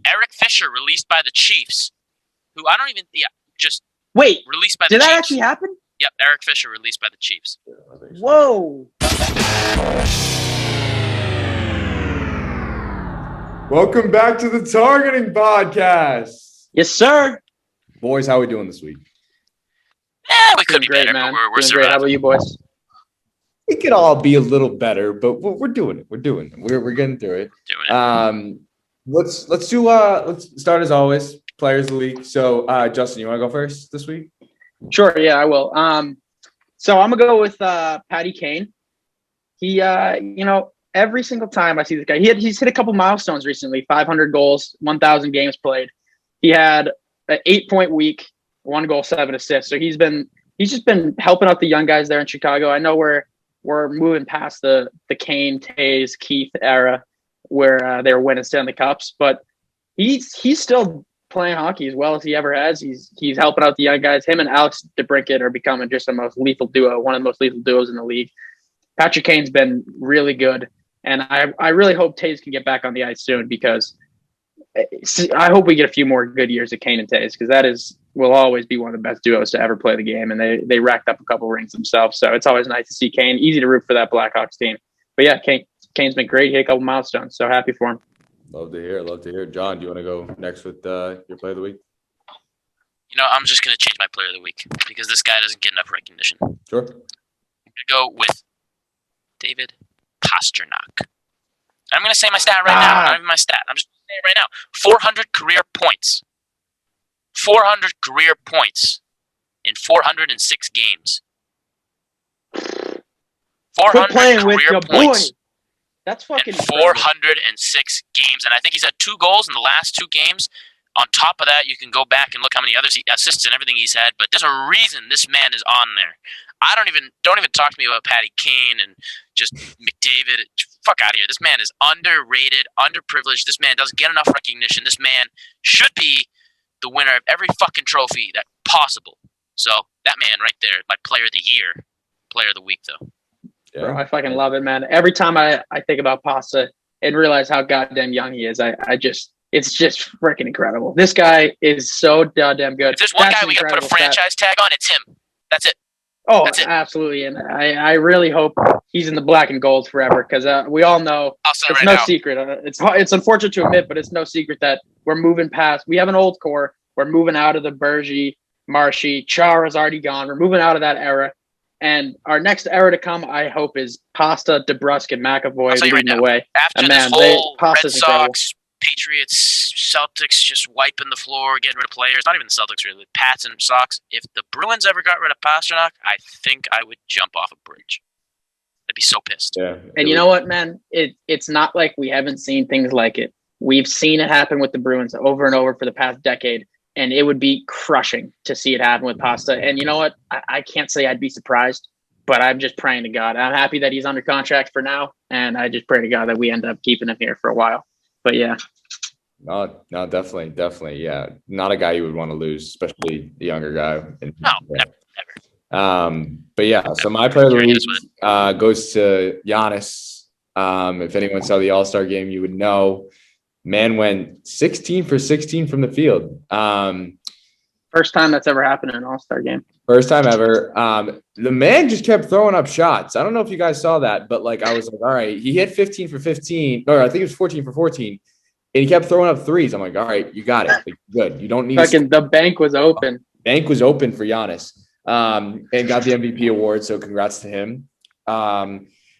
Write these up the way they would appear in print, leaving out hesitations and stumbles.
Eric Fisher released by the Chiefs, who I don't even just Wait, released by the did Chiefs. that actually happen? Yep, Eric Fisher released by the Chiefs. Whoa. Welcome back to the Targeting Podcast. Yes, sir. Boys, how are we doing this week? We could be better, man. but we're doing great. How about you, boys? We could all be a little better, but we're doing it. We're doing it. We're getting through it. Let's start as always. Players of the week. So, Justin, you want to go first this week? Sure. Yeah, I will. So I'm gonna go with Patty Kane. He, every single time I see this guy, he's hit a couple milestones recently: 500 goals, 1,000 games played. He had an 8-point week, 1 goal, 7 assists. So he's just been helping out the young guys there in Chicago. I know we're moving past the Kane, Taves, Keith era where they were winning Stanley Cups, but he's still playing hockey as well as he ever has. He's helping out the young guys. Him and Alex DeBrincat are becoming just the most lethal duo, one of the most lethal duos in the league. Patrick Kane's been really good, and I really hope Taves can get back on the ice soon, because I hope we get a few more good years of Kane and Taves, because will always be one of the best duos to ever play the game, and they racked up a couple rings themselves. So it's always nice to see Kane. Easy to root for that Blackhawks team. But yeah, Kane's been great. He hit a couple milestones, so happy for him. Love to hear. John, do you want to go next with your play of the week? I'm just going to change my player of the week because this guy doesn't get enough recognition. Sure. I'm going to go with David Pastrnak. I'm going to say my stat right now. Not even my stat. I'm just going to say it right now. 400 career points. 400 career points in 406 games. 400 playing career with your points. Boy. That's fucking in 406 games. And I think he's had 2 goals in the last 2 games. On top of that, you can go back and look how many other assists and everything he's had. But there's a reason this man is on there. Don't even talk to me about Patty Kane and just McDavid. Fuck out of here. This man is underrated, underprivileged. This man doesn't get enough recognition. This man should be the winner of every fucking trophy that possible. So that man right there, my player of the year, player of the week though. Yeah. Bro, I fucking love it, man. Every time I think about Pasta and realize how goddamn young he is, it's just freaking incredible. This guy is so goddamn good. If there's one guy we got to put a franchise tag on, it's him. That's it. Oh, that's it. Absolutely. And I really hope he's in the black and gold forever, because we all know it's no secret. It's unfortunate to admit, but it's no secret that we're moving past. We have an old core. We're moving out of the Bergie, Marshy. Chara's already gone. We're moving out of that era. And our next era to come, I hope, is Pasta, DeBrusk, and McAvoy leading the way. After this whole Red Sox, Patriots, Celtics just wiping the floor, getting rid of players. Not even the Celtics, really. Pats and Sox. If the Bruins ever got rid of Pastrnak, I think I would jump off a bridge. I'd be so pissed. Yeah. And you know what, man? It's not like we haven't seen things like it. We've seen it happen with the Bruins over and over for the past decade. And it would be crushing to see it happen with Pasta. And you know what? I can't say I'd be surprised, but I'm just praying to God. I'm happy that he's under contract for now. And I just pray to God that we end up keeping him here for a while. But yeah. No, definitely. Yeah. Not a guy you would want to lose, especially the younger guy. No, never. But yeah, so my player of the week goes to Giannis. If anyone saw the All-Star game, you would know. Man went 16 for 16 from the field. First time that's ever happened in an All-Star game. First time ever. The man just kept throwing up shots. I don't know if you guys saw that, but I was like, all right, he hit 15 for 15. Or I think it was 14 for 14. And he kept throwing up threes. I'm like, all right, you got it. Good. You don't need the bank was open. Bank was open for Giannis. And got the MVP award. So congrats to him.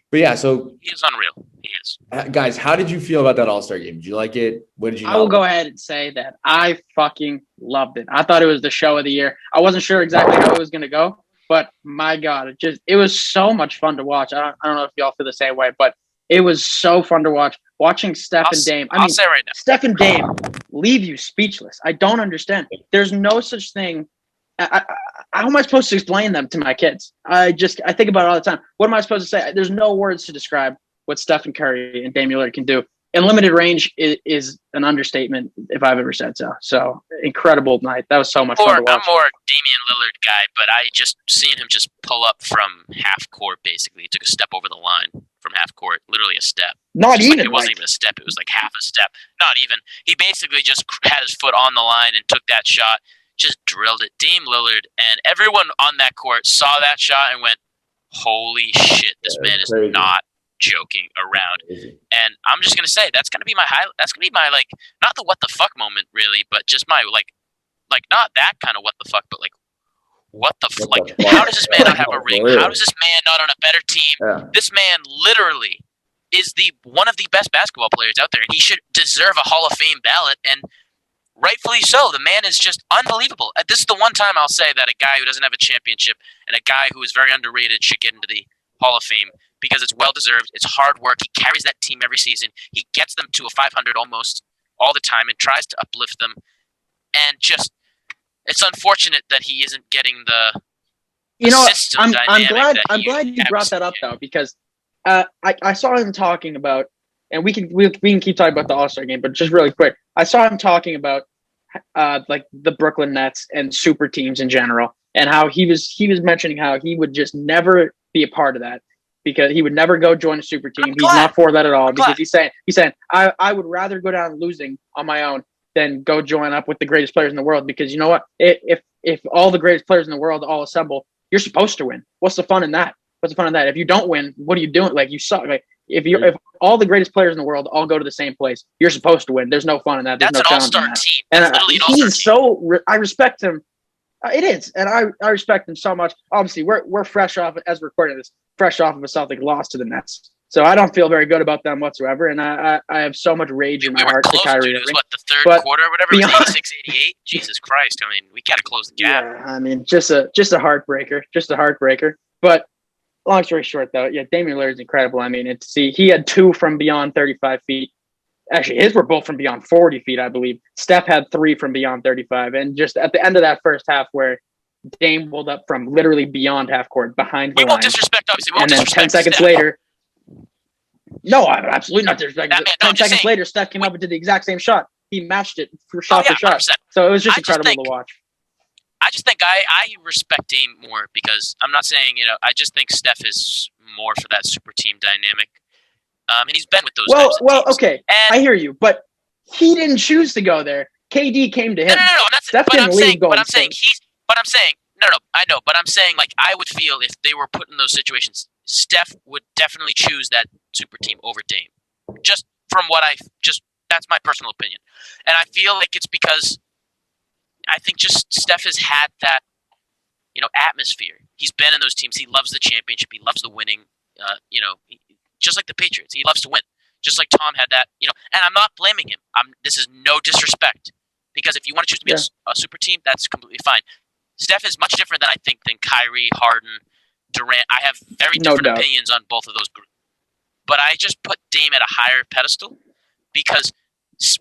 But yeah, so he is unreal. He is. Guys, how did you feel about that All-Star game? Did you like it? What did you? I will go ahead and say that I fucking loved it. I thought it was the show of the year. I wasn't sure exactly how it was going to go, but my God, it was so much fun to watch. I don't know if y'all feel the same way, but it was so fun to watch. Watching Steph and Dame. I'll say right now, Steph and Dame leave you speechless. I don't understand. There's no such thing. How am I supposed to explain them to my kids? I think about it all the time. What am I supposed to say? There's no words to describe what Stephen Curry and Damian Lillard can do. And limited range is an understatement if I've ever said so. So incredible night. That was so much fun to watch. I'm more a Damian Lillard guy, but I just seen him just pull up from half court basically. He took a step over the line from half court, literally a step. Not even. It wasn't even a step. It was like half a step. Not even. He basically just had his foot on the line and took that shot, just drilled it. Dame Lillard and everyone on that court saw that shot and went, holy shit, this man is not joking around. And I'm just going to say, that's going to be my highlight. That's going to be my, like, not the what the fuck moment, really, but just my, like not that kind of what the fuck, but, like, what the fuck? Like, how does this man not have a ring? How does this man not on a better team? Yeah. This man literally is one of the best basketball players out there, and he should deserve a Hall of Fame ballot, and rightfully so. The man is just unbelievable. This is the one time I'll say that a guy who doesn't have a championship and a guy who is very underrated should get into the Hall of Fame because it's well-deserved. It's hard work. He carries that team every season. He gets them to a 500 almost all the time and tries to uplift them, and just it's unfortunate that he isn't getting the system dynamic. I'm glad you brought that up though, because I saw him talking about, and we can keep talking about the All-Star game, but just really quick, I saw him talking about like the Brooklyn Nets and super teams in general, and how he was mentioning how he would just never be a part of that because he would never go join a super team. He's not for that at all because he's saying I would rather go down losing on my own than go join up with the greatest players in the world, because you know what? If all the greatest players in the world all assemble, you're supposed to win. What's the fun in that? If you don't win, what are you doing? Like, you suck. Like, if all the greatest players in the world all go to the same place, you're supposed to win. There's no fun in that. There's That's no an all-star team. And That's literally an all-star team. I respect him. It is, and I respect him so much. Obviously, we're fresh off, as we're recording this, fresh off of a Celtic loss to the Nets. So I don't feel very good about them whatsoever, and I have so much rage in my heart to Kyrie. It was the third quarter or whatever? It was 86-88? Jesus Christ. I mean, we got to close the gap. Yeah, I mean, just a heartbreaker. Just a heartbreaker. But long story short, though, yeah, Damian Lillard is incredible. I mean, he had 2 from beyond 35 feet. Actually, his were both from beyond 40 feet, I believe. Steph had 3 from beyond 35. And just at the end of that first half where Dame pulled up from literally beyond half court, behind the line. We won't disrespect, obviously. And then 10 seconds later... No, I'm absolutely not disrespecting. 10 seconds later, Steph came up and did the exact same shot. He matched it for shot. 100%. So it was just incredible to watch. I just think I respect Dame more because I'm not saying, I just think Steph is more for that super team dynamic. And he's been with those types of teams. Okay. And I hear you, but he didn't choose to go there. KD came to him. No. Steph didn't leave Golden State. I know, but I'm saying, like, I would feel if they were put in those situations, Steph would definitely choose that super team over Dame. Just from that's my personal opinion. And I feel like it's because I think just Steph has had that, atmosphere. He's been in those teams. He loves the championship. He loves the winning, just like the Patriots. He loves to win. Just like Tom had that, and I'm not blaming him. This is no disrespect, because if you want to choose to be a super team, that's completely fine. Steph is much different than Kyrie, Harden, Durant. I have very different opinions on both of those groups. But I just put Dame at a higher pedestal because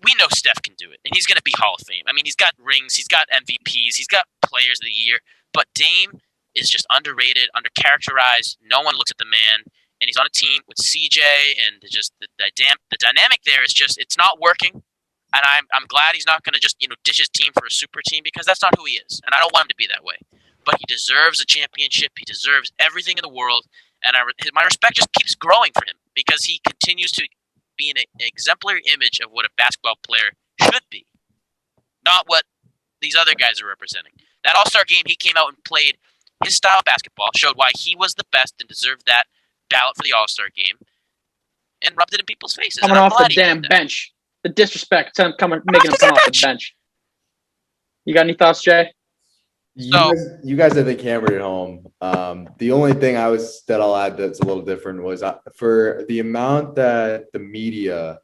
we know Steph can do it, and he's going to be Hall of Fame. I mean, he's got rings, he's got MVPs, he's got Players of the Year, but Dame is just underrated, undercharacterized. No one looks at the man, and he's on a team with CJ, and just the dynamic there is just, it's not working. And I'm glad he's not going to just ditch his team for a super team, because that's not who he is, and I don't want him to be that way. But he deserves a championship. He deserves everything in the world, and my respect just keeps growing for him because he continues to be an exemplary image of what a basketball player should be, not what these other guys are representing. That All-Star game, he came out and played his style of basketball, showed why he was the best and deserved that ballot for the All-Star game, and rubbed it in people's faces. Coming off the damn bench. The disrespect, making him come off the bench. You got any thoughts, Jay? You guys, I think, hammered it home. The only thing that I'll add that's a little different was for the amount that the media,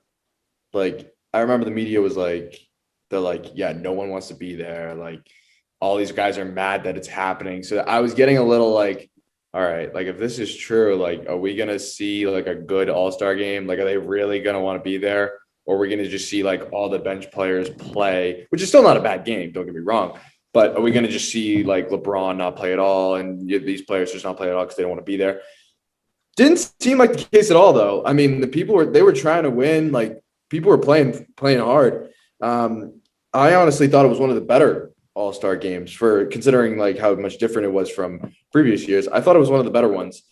like, I remember the media was like, they're like, yeah, no one wants to be there. Like, all these guys are mad that it's happening. So I was getting a little like, all right, like, if this is true, like, are we going to see like a good All-Star game? Like, are they really going to want to be there? Or are we going to just see like all the bench players play, which is still not a bad game, don't get me wrong. But are we going to just see like LeBron not play at all and these players just not play at all because they don't want to be there? Didn't seem like the case at all, though. I mean, they were trying to win. Like, people were playing hard. I honestly thought it was one of the better All-Star games for considering like how much different it was from previous years. I thought it was one of the better ones.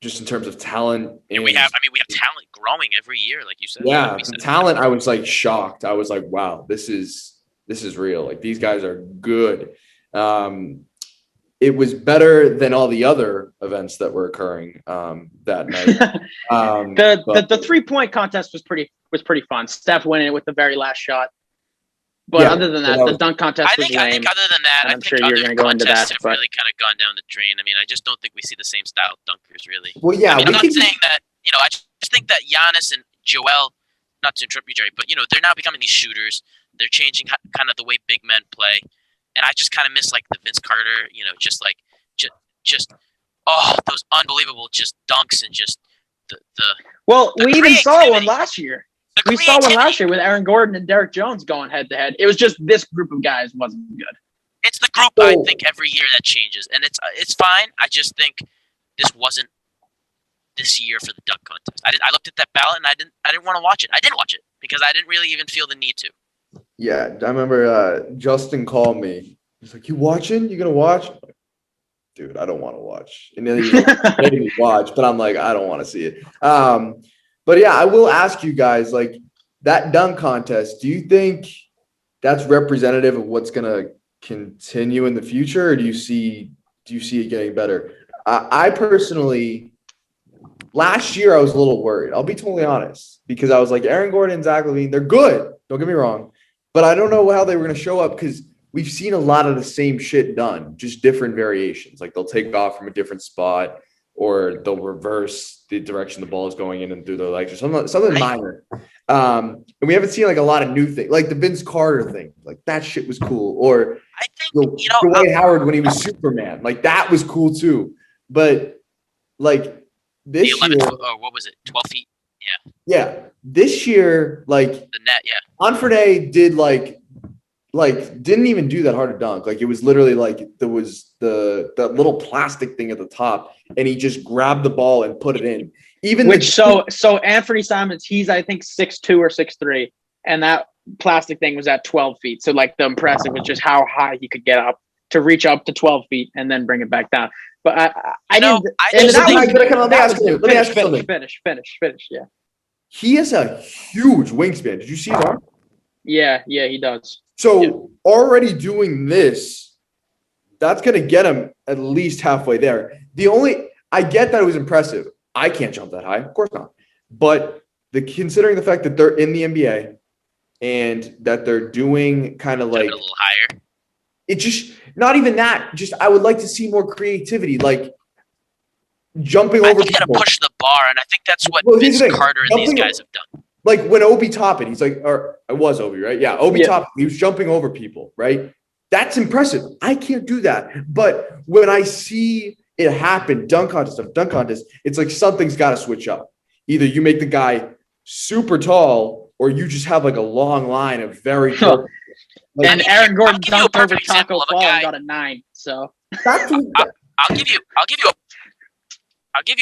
just in terms of talent. And we have talent growing every year, like you said. Yeah, the talent. I was like shocked. I was like, wow, this is real. Like these guys are good. It was better than all the other events that were occurring that night. The 3-point contest was pretty fun. Steph winning it with the very last shot. But other than that, the dunk contest was lame. I think other than that, I'm sure you're going to go into that. Have really kind of gone down the drain. I mean, I just don't think we see the same style of dunkers, really. Well, yeah. I'm not saying that, I just think that Giannis and Joel, not to interrupt you, Jerry, but, they're now becoming these shooters. They're changing kind of the way big men play. And I just kind of miss, like, the Vince Carter, those unbelievable just dunks and just the Well, we even saw one last year. We saw one last year with Aaron Gordon and Derek Jones going head-to-head. It was just this group of guys wasn't good. It's the group, I think, every year that changes. And it's fine. I just think this wasn't this year for the dunk contest. I looked at that ballot, and I didn't want to watch it. I didn't watch it because I didn't really even feel the need to. Yeah, I remember Justin called me. He's like, "You watching? You gonna watch?" I'm like, dude, I don't want to watch. And then he made me watch, but I'm like, I don't want to see it. But yeah, I will ask you guys, like that dunk contest, do you think that's representative of what's gonna continue in the future, or do you see it getting better? I personally, last year I was a little worried. I'll be totally honest, because I was like, Aaron Gordon and Zach LaVine, they're good. Don't get me wrong, but I don't know how they were gonna show up because we've seen a lot of the same shit done, just different variations. Like they'll take off from a different spot, or they'll reverse the direction the ball is going in and through their legs, or something minor. And we haven't seen like a lot of new things, like the Vince Carter thing. Like that shit was cool. Or I think Dwight Howard when he was Superman, like that was cool too. But like this year, what was it? 12 feet. Yeah. This year, like the net. Yeah. Anfernay did like didn't even do that hard to dunk. Like it was literally like there was the little plastic thing at the top, and he just grabbed the ball and put it in. So Anthony Simons, he's I think 6'2" or 6'3", and that plastic thing was at 12 feet. So like the impressive was just how high he could get up to reach up to 12 feet and then bring it back down. But Let me ask you something. Finish. Yeah. He has a huge wingspan. Did you see his arm? Yeah, he does. So already doing this, that's going to get him at least halfway there. I get that it was impressive. I can't jump that high. Of course not. But considering the fact that they're in the NBA and that they're doing kind of like a little higher. It just, not even that. Just, I would like to see more creativity, like jumping over people. You got to push the bar, and I think that's what Vince Carter and these guys have done. Like when Obi Toppin, he's like, or it was Obi, right? Yeah, Obi Toppin, he was jumping over people, right? That's impressive. I can't do that. But when I see it happen, dunk contest, it's like something's got to switch up. Either you make the guy super tall, or you just have like a long line of very tall. And Aaron Gordon dunked over Taco Fall and got a 9. So I'll give you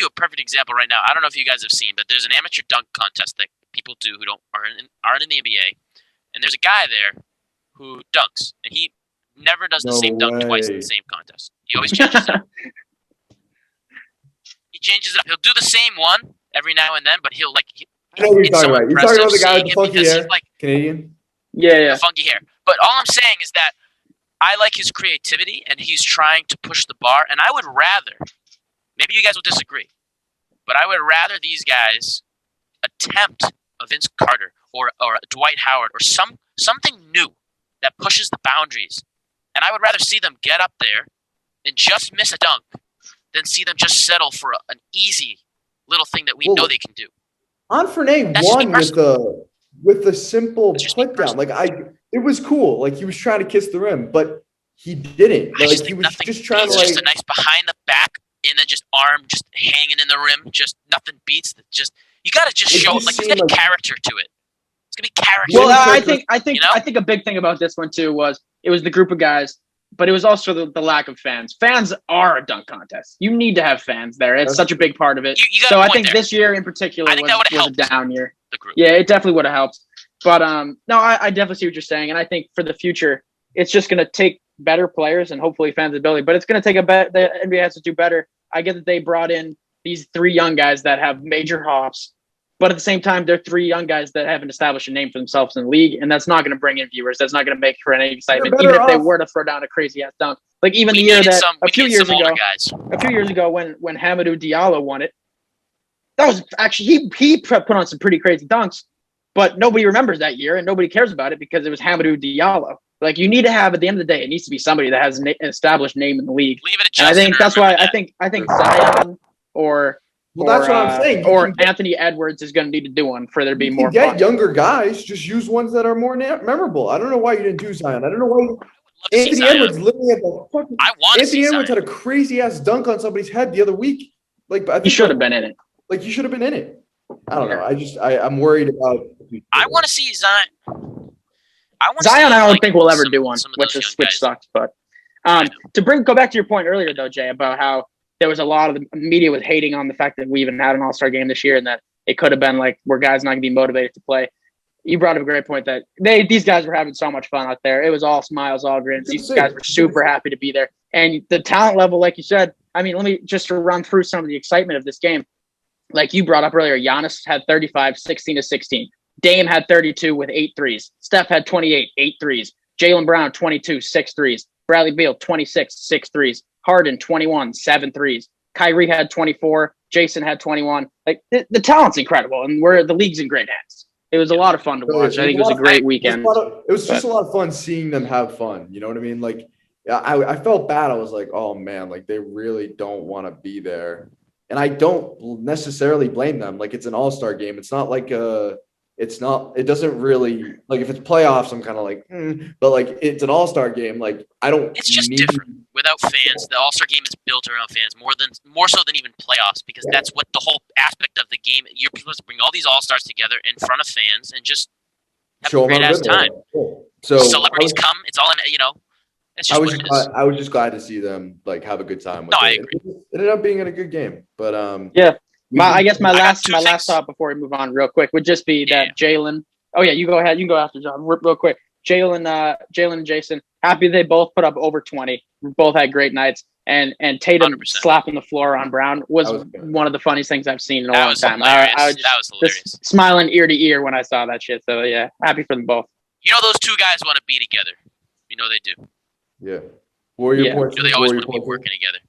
a perfect example right now. I don't know if you guys have seen, but there's an amateur dunk contest that people do who aren't in the NBA, and there's a guy there who dunks, and he never does the same dunk twice in the same contest. He always changes it. He changes it up. He'll do the same one every now and then, but he'll like. I know what you're talking about. You're talking about the guy with the funky hair, Canadian. Yeah. Funky hair. But all I'm saying is that I like his creativity, and he's trying to push the bar. And I would rather, maybe you guys will disagree, but I would rather these guys attempt a Vince Carter or a Dwight Howard or something new that pushes the boundaries. And I would rather see them get up there and just miss a dunk than see them just settle for an easy little thing that we know they can do. Anfernay won with the simple put down. Like it was cool. Like he was trying to kiss the rim, but he didn't. Like he was just trying to just a nice behind the back and then just arm just hanging in the rim. Just nothing beats that. Just you got to just show like there's gonna be character to it. It's gonna be character. Well, I think a big thing about this one too was it was the group of guys, but it was also the lack of fans. Fans are a dunk contest. You need to have fans there. It's such a big part of it. So I think this year in particular was a down year. The group. Yeah, it definitely would have helped. But no, I definitely see what you're saying, and I think for the future, it's just going to take better players and hopefully fans' ability. But it's going to take the NBA has to do better. I get that they brought in these 3 young guys that have major hops, but at the same time, they're 3 young guys that haven't established a name for themselves in the league, and that's not going to bring in viewers. That's not going to make for any excitement, even if they were to throw down a crazy ass dunk. Like even the year that a few years ago, when Hamidou Diallo won it, that was actually he put on some pretty crazy dunks, but nobody remembers that year and nobody cares about it because it was Hamidou Diallo. Like you need to have at the end of the day, it needs to be somebody that has an established name in the league. Leave it at and I think that's why that. I think Zion or that's what I'm saying. Or Anthony Edwards is going to need to do one for there to be more fun. Younger guys, just use ones that are more memorable. I don't know why you didn't do Zion. I don't know why. Anthony Edwards literally had Anthony Edwards had a crazy ass dunk on somebody's head the other week. Like I think he should have been in it. Like you should have been in it. I don't know. I'm worried about. I want to see Zion. Zion, I don't think we'll ever do one, which sucks. But go back to your point earlier though, Jay, about how there was a lot of the media was hating on the fact that we even had an All-Star game this year and that it could have been like where guys not going to be motivated to play. You brought up a great point that these guys were having so much fun out there. It was all smiles, all grins. These guys were super happy to be there. And the talent level, like you said, I mean, let me just run through some of the excitement of this game. Like you brought up earlier, Giannis had 35, 16 to 16. Dame had 32 with 8 threes. Steph had 28, 8 threes. Jaylen Brown, 22, 6 threes. Bradley Beal, 26, 6 threes. Harden, 21, 7 threes. Kyrie had 24. Jason had 21. Like the talent's incredible, and the league's in great hands. It was a lot of fun to watch. I think it was a great weekend. It was just a lot of fun seeing them have fun. You know what I mean? Like, I felt bad. I was like, oh man, like they really don't want to be there, and I don't necessarily blame them. Like it's an all-star game. It's not like it doesn't really like if it's playoffs, I'm kind of like, but like it's an all-star game. Like it's just different without fans. The all-star game is built around fans more so than even playoffs because that's what the whole aspect of the game. You're supposed to bring all these all-stars together in front of fans and just have a great ass time. So celebrities come. It's all in. That's just I was just glad to see them like have a good time. With I agree. It ended up being a good game, but yeah. I guess my last thought before we move on real quick would just be that Jalen. Oh yeah, you go ahead. You can go after John real quick. Jalen and Jason, happy they both put up over 20. Both had great nights. And Tatum 100%. Slapping the floor on Brown was one of the funniest things I've seen in a long time. I was just smiling ear to ear when I saw that shit. So yeah, happy for them both. Those two guys want to be together. They do. Yeah. Warrior points. They always want to be working together.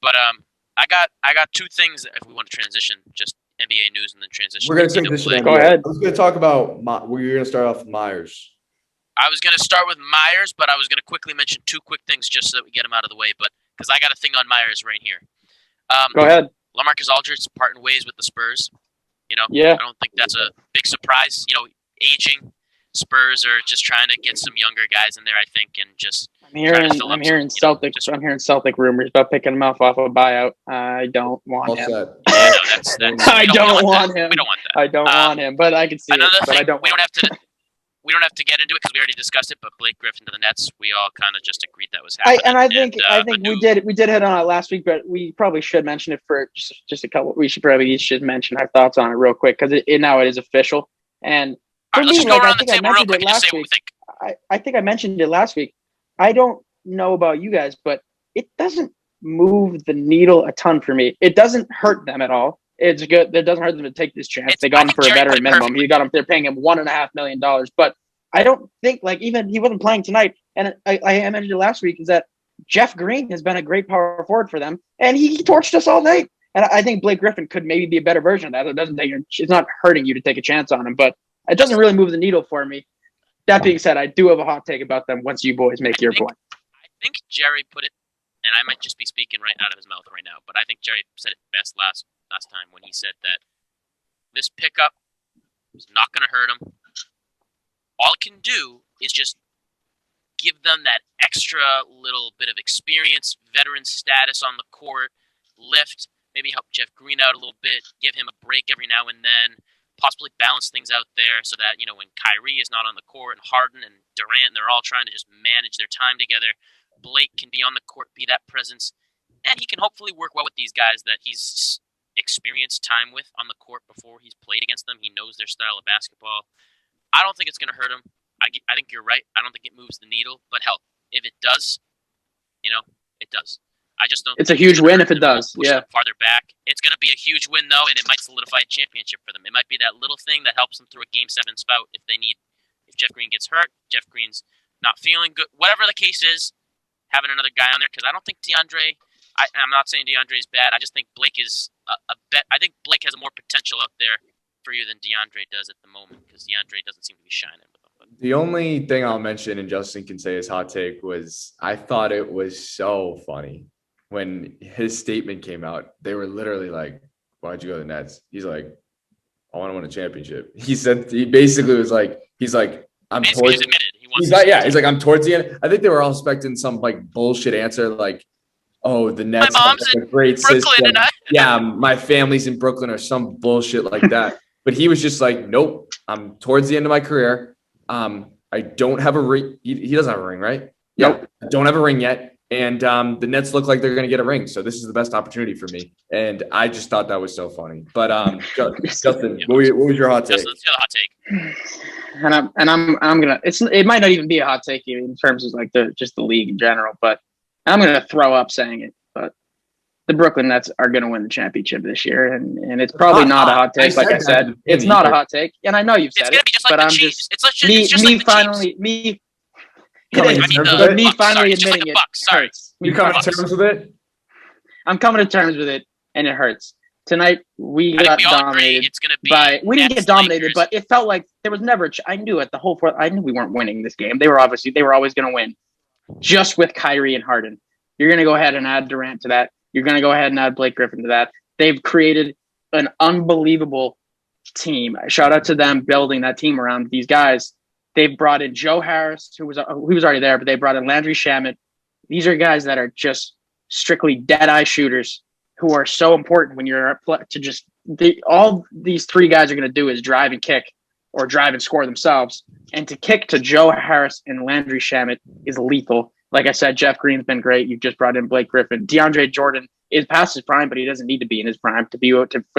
But I got 2 things if we want to transition, just NBA news and then transition. We're going to transition. Go ahead. I was going to talk about. We're going to start off with Myers. I was going to start with Myers, but I was going to quickly mention 2 quick things just so that we get them out of the way. But because I got a thing on Myers right here. Go ahead. LaMarcus Aldridge parting ways with the Spurs. Yeah. I don't think that's a big surprise. Aging. Spurs are just trying to get some younger guys in there, I think, and just. I'm hearing Celtic rumors about picking him off a buyout. I don't want him. I don't want him. We don't want that. I don't want him, but I can see another it. Thing, but I don't. We don't have to get into it because we already discussed it. But Blake Griffin to the Nets, we all kind of just agreed that was happening. I think we did hit on it last week, but we probably should mention it for just a couple. We should probably mention our thoughts on it real quick because now it is official. And all right, let's just go around the table real quick and just say what we think. I think I mentioned it last week. I don't know about you guys, but it doesn't move the needle a ton for me. It doesn't hurt them at all. It's good. It doesn't hurt them to take this chance. They got him for a veteran minimum. They're paying him $1.5 million. But I don't think even he wasn't playing tonight. And I mentioned it last week is that Jeff Green has been a great power forward for them, and he torched us all night. And I think Blake Griffin could maybe be a better version of that. It's not hurting you to take a chance on him, but it doesn't really move the needle for me. That being said, I do have a hot take about them once you boys make your point. I think Jerry put it, and I might just be speaking right out of his mouth right now, but I think Jerry said it best last time when he said that this pickup is not going to hurt him. All it can do is just give them that extra little bit of experience, veteran status on the court, lift, maybe help Jeff Green out a little bit, give him a break every now and then, possibly balance things out there so that, when Kyrie is not on the court and Harden and Durant, they're all trying to just manage their time together, Blake can be on the court, be that presence, and he can hopefully work well with these guys that he's experienced time with on the court before he's played against them. He knows their style of basketball. I don't think it's going to hurt him. I think you're right. I don't think it moves the needle, but hell, if it does, it does. I just don't. It's a huge win if it does. Push Yeah. them farther back. It's going to be a huge win though, and it might solidify a championship for them. It might be that little thing that helps them through a Game 7 spout if they need. If Jeff Green gets hurt, Jeff Green's not feeling good. Whatever the case is, having another guy on there because I don't think DeAndre. I'm not saying DeAndre is bad. I just think Blake is a bet. I think Blake has more potential out there for you than DeAndre does at the moment because DeAndre doesn't seem to be shining with them. But. The only thing I'll mention, and Justin can say his hot take, was I thought it was so funny when his statement came out. They were literally like, "Why'd you go to the Nets?" He's like, "I want to win a championship." He basically was like, "I'm basically towards." he's admitted he wants. He's like, "I'm towards the end." I think they were all expecting some like bullshit answer like, "Oh, the Nets My mom's have in a great Brooklyn system. and Yeah, my family's in Brooklyn," or some bullshit like that. But he was just like, "Nope, I'm towards the end of my career. I don't have a ring." He doesn't have a ring, right? Nope. Yeah, I don't have a ring yet. And the Nets look like they're going to get a ring. So this is the best opportunity for me. And I just thought that was so funny. But Justin, what was your hot take? Justin, let's do the hot take. I'm gonna. It might not even be a hot take in terms of like the league in general, but I'm gonna throw up saying it. But the Brooklyn Nets are gonna win the championship this year, and it's probably not a hot take. Like I said, it's not a hot take, and I know you've said it's gonna be just like but the I'm Chiefs. just It's just like the finally Chiefs. me. Coming It to is, terms with but it? me finally Just like admitting the it Bucks. Sorry. hurts. You coming to terms with it? I'm coming to terms with it, and it hurts. Tonight we got we all agree dominated it's gonna be by. We didn't Nets, get dominated, Lakers. but it felt like there was never. I knew it the whole fourth. I knew we weren't winning this game. They were always going to win, just with Kyrie and Harden. You're going to go ahead and add Durant to that. You're going to go ahead and add Blake Griffin to that. They've created an unbelievable team. Shout out to them building that team around these guys. They've brought in Joe Harris, who was already there, but they brought in Landry Shamet. These are guys that are just strictly dead-eye shooters who are so important when you're to just all these three guys are going to do is drive and kick or drive and score themselves. And to kick to Joe Harris and Landry Shamet is lethal. Like I said, Jeff Green's been great. You've just brought in Blake Griffin. DeAndre Jordan is past his prime, but he doesn't need to be in his prime for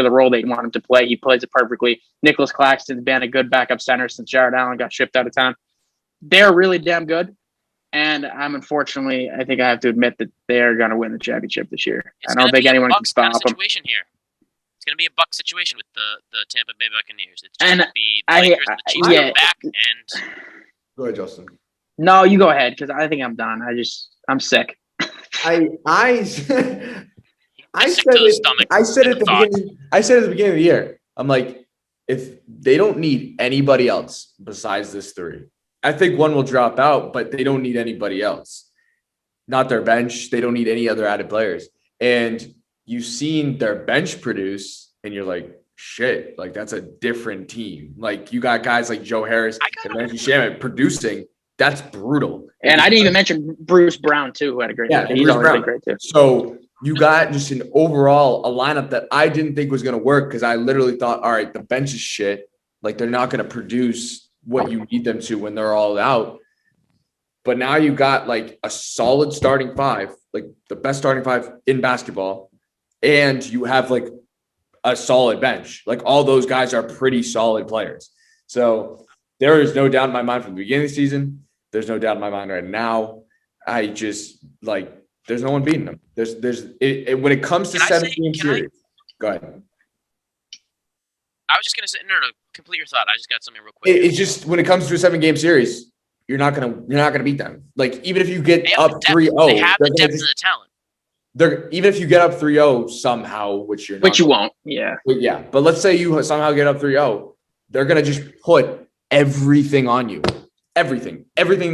the role they want him to play. He plays it perfectly. Nicholas Claxton's been a good backup center since Jared Allen got shipped out of town. They're really damn good. And I think I have to admit that they're going to win the championship this year. I don't think anyone can stop them. Situation here. It's going to be a Buck situation with the Tampa Bay Buccaneers. It's going to be the Lakers and the Chiefs coming back. And Go ahead, Justin. No, you go ahead because I think I'm done. I'm sick. I said at the beginning of the year, I'm like, if they don't need anybody else besides this three, I think one will drop out, but they don't need anybody else. Not their bench. They don't need any other added players. And you've seen their bench produce, and you're like, shit, like that's a different team. Like you got guys like Joe Harris and Landry Shamet producing. That's brutal. And I didn't even mention Bruce Brown too, who had a great game. He's always been great too. So you got just a lineup that I didn't think was going to work because I literally thought, all right, the bench is shit. Like they're not going to produce what you need them to when they're all out. But now you got like a solid starting five, like the best starting five in basketball, and you have like a solid bench. Like all those guys are pretty solid players. So there is no doubt in my mind from the beginning of the season. There's no doubt in my mind right now. I just like there's no one beating them. When it comes to 7-game series. Go ahead. I was just gonna say no, complete your thought. I just got something real quick. It's just when it comes to a 7-game series, you're not gonna beat them. Like even if you get up 3-0, they have the depth and the talent. Even if you get up 3-0 somehow, which you're not, which you won't, yeah. But let's say you somehow get up 3-0, they're gonna just put everything on you. Everything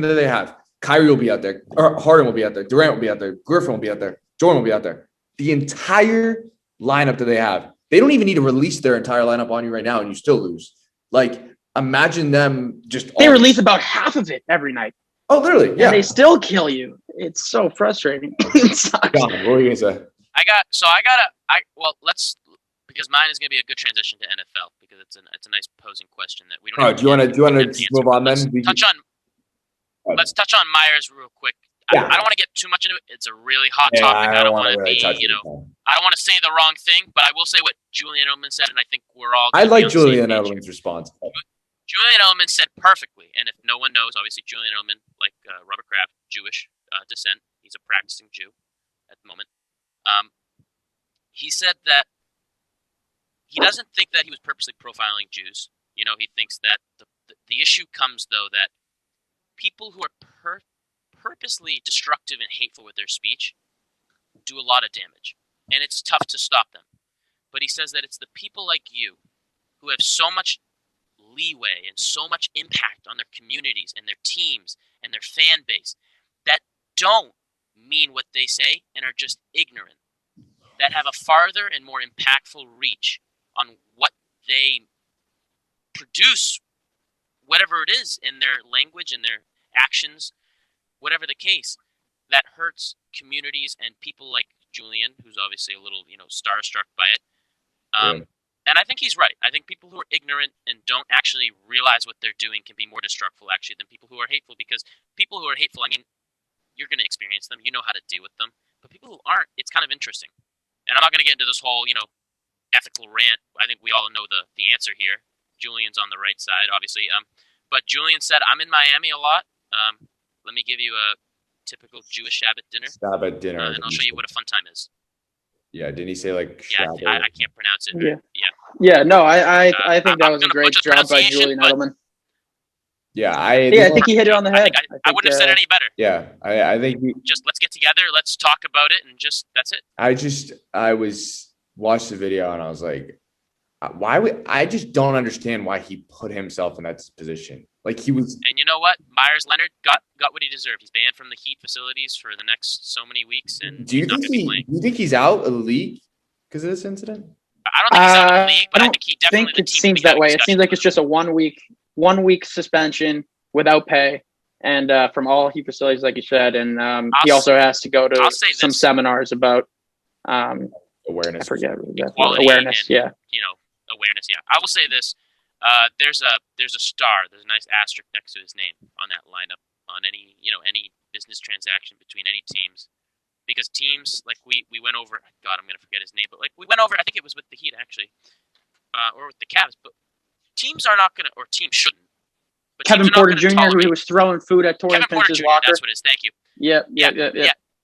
that they have. Kyrie will be out there. Or Harden will be out there. Durant will be out there. Griffin will be out there. Jordan will be out there. The entire lineup that they have. They don't even need to release their entire lineup on you right now, and you still lose. Like, imagine them just. They release about half of it every night. Oh, literally, yeah. And they still kill you. It's so frustrating. It sucks. John, what were you gonna say? Because mine is going to be a good transition to NFL because it's a nice posing question that we don't. Do you want to move on then? Let's touch on Myers real quick. Yeah. I don't want to get too much into it. It's a really hot topic. I don't want to be, I don't want to say the wrong thing, but I will say what Julian Edelman said, and I think we're all. I like Julian Edelman's response. Julian Edelman said perfectly, and if no one knows, obviously Julian Edelman, like Robert Kraft, Jewish descent. He's a practicing Jew, at the moment. He said that he doesn't think that he was purposely profiling Jews. You know, he thinks that the issue comes, though, that people who are purposely destructive and hateful with their speech do a lot of damage, and it's tough to stop them. But he says that it's the people like you who have so much leeway and so much impact on their communities and their teams and their fan base that don't mean what they say and are just ignorant, that have a farther and more impactful reach on what they produce, whatever it is, in their language and their actions, whatever the case, that hurts communities and people like Julian, who's obviously a little, starstruck by it. And I think he's right. I think people who are ignorant and don't actually realize what they're doing can be more destructive, actually, than people who are hateful, because people who are hateful, I mean, you're going to experience them. You know how to deal with them. But people who aren't, it's kind of interesting. And I'm not going to get into this whole, ethical rant. I think we all know the answer here. Julian's on the right side, obviously. But Julian said, I'm in Miami a lot. Let me give you a typical Jewish Shabbat dinner. Shabbat dinner. And I'll show you what a fun time is. Yeah, didn't he say like Shabbat? Yeah, I can't pronounce it. Yeah. Yeah, no, I think that was a great job by Julian Edelman. Yeah, I think he hit it on the head. I wouldn't have said any better. Yeah, I think just let's get together, let's talk about it, and that's it. I watched the video and I was like, I just don't understand why he put himself in that position. Like he was. And you know what? Myers Leonard got what he deserved. He's banned from the Heat facilities for the next so many weeks, and do you think he's out of the league because of this incident? I don't think he's out of the league, but I think he definitely. It seems that way. It seems like it's just a 1 week suspension without pay, and from all Heat facilities, like you said, and he also has to go to some seminars about awareness. I forget awareness. Yeah. Awareness. Yeah. I will say this. There's a star. There's a nice asterisk next to his name on that lineup on any business transaction between any teams, because teams like we went over. God, I'm gonna forget his name, but like we went over. I think it was with the Heat actually, or with the Cavs. But teams are not gonna, or teams shouldn't. But Kevin Porter Jr., who was throwing food at Torian Prince's locker. That's what it is. Thank you. Yeah.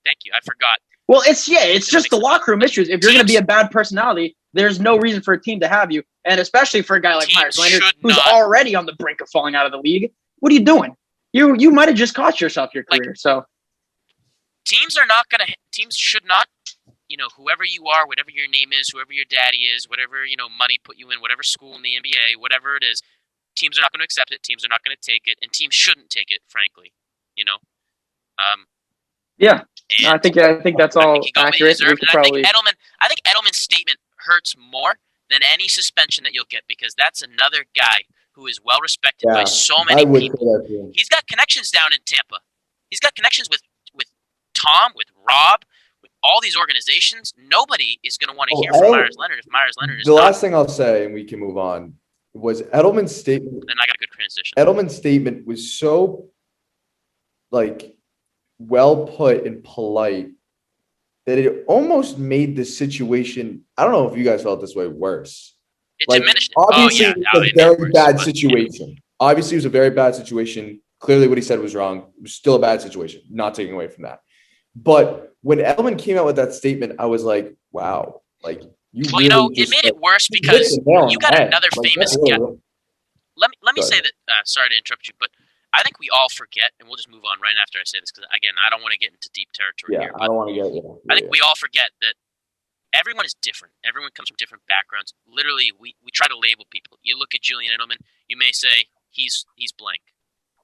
Thank you. I forgot. Well, it's just the locker room issues. If you're going to be a bad personality, there's no reason for a team to have you, and especially for a guy like Myers Leonard, who's already on the brink of falling out of the league. What are you doing? You might have just cost yourself your career. So teams should not, whoever you are, whatever your name is, whoever your daddy is, whatever money put you in, whatever school in the NBA, whatever it is, teams are not going to accept it. Teams are not going to take it, and teams shouldn't take it. Frankly, Yeah, I think that's all accurate. I think Edelman's statement hurts more than any suspension that you'll get, because that's another guy who is well respected by so many people. He's got connections down in Tampa. He's got connections with Tom, with Rob, with all these organizations. Nobody is going to want to hear from Myers Leonard if Myers Leonard is the last thing I'll say, and we can move on, was Edelman's statement. Then I got a good transition. Edelman's statement was so well put and polite that it almost made the situation, I don't know if you guys felt this way, worse. It diminished it. Obviously, it was a very bad situation. Obviously, it was a very bad situation. Clearly, what he said was wrong. It was still a bad situation. Not taking away from that. But when Edelman came out with that statement, I was like, wow. It made it worse because you got another famous guy. Let me say that, sorry to interrupt you, but I think we all forget, and we'll just move on right after I say this, because, again, I don't want to get into deep territory here. I don't want to get I think we all forget that everyone is different. Everyone comes from different backgrounds. Literally, we try to label people. You look at Julian Edelman, you may say he's blank.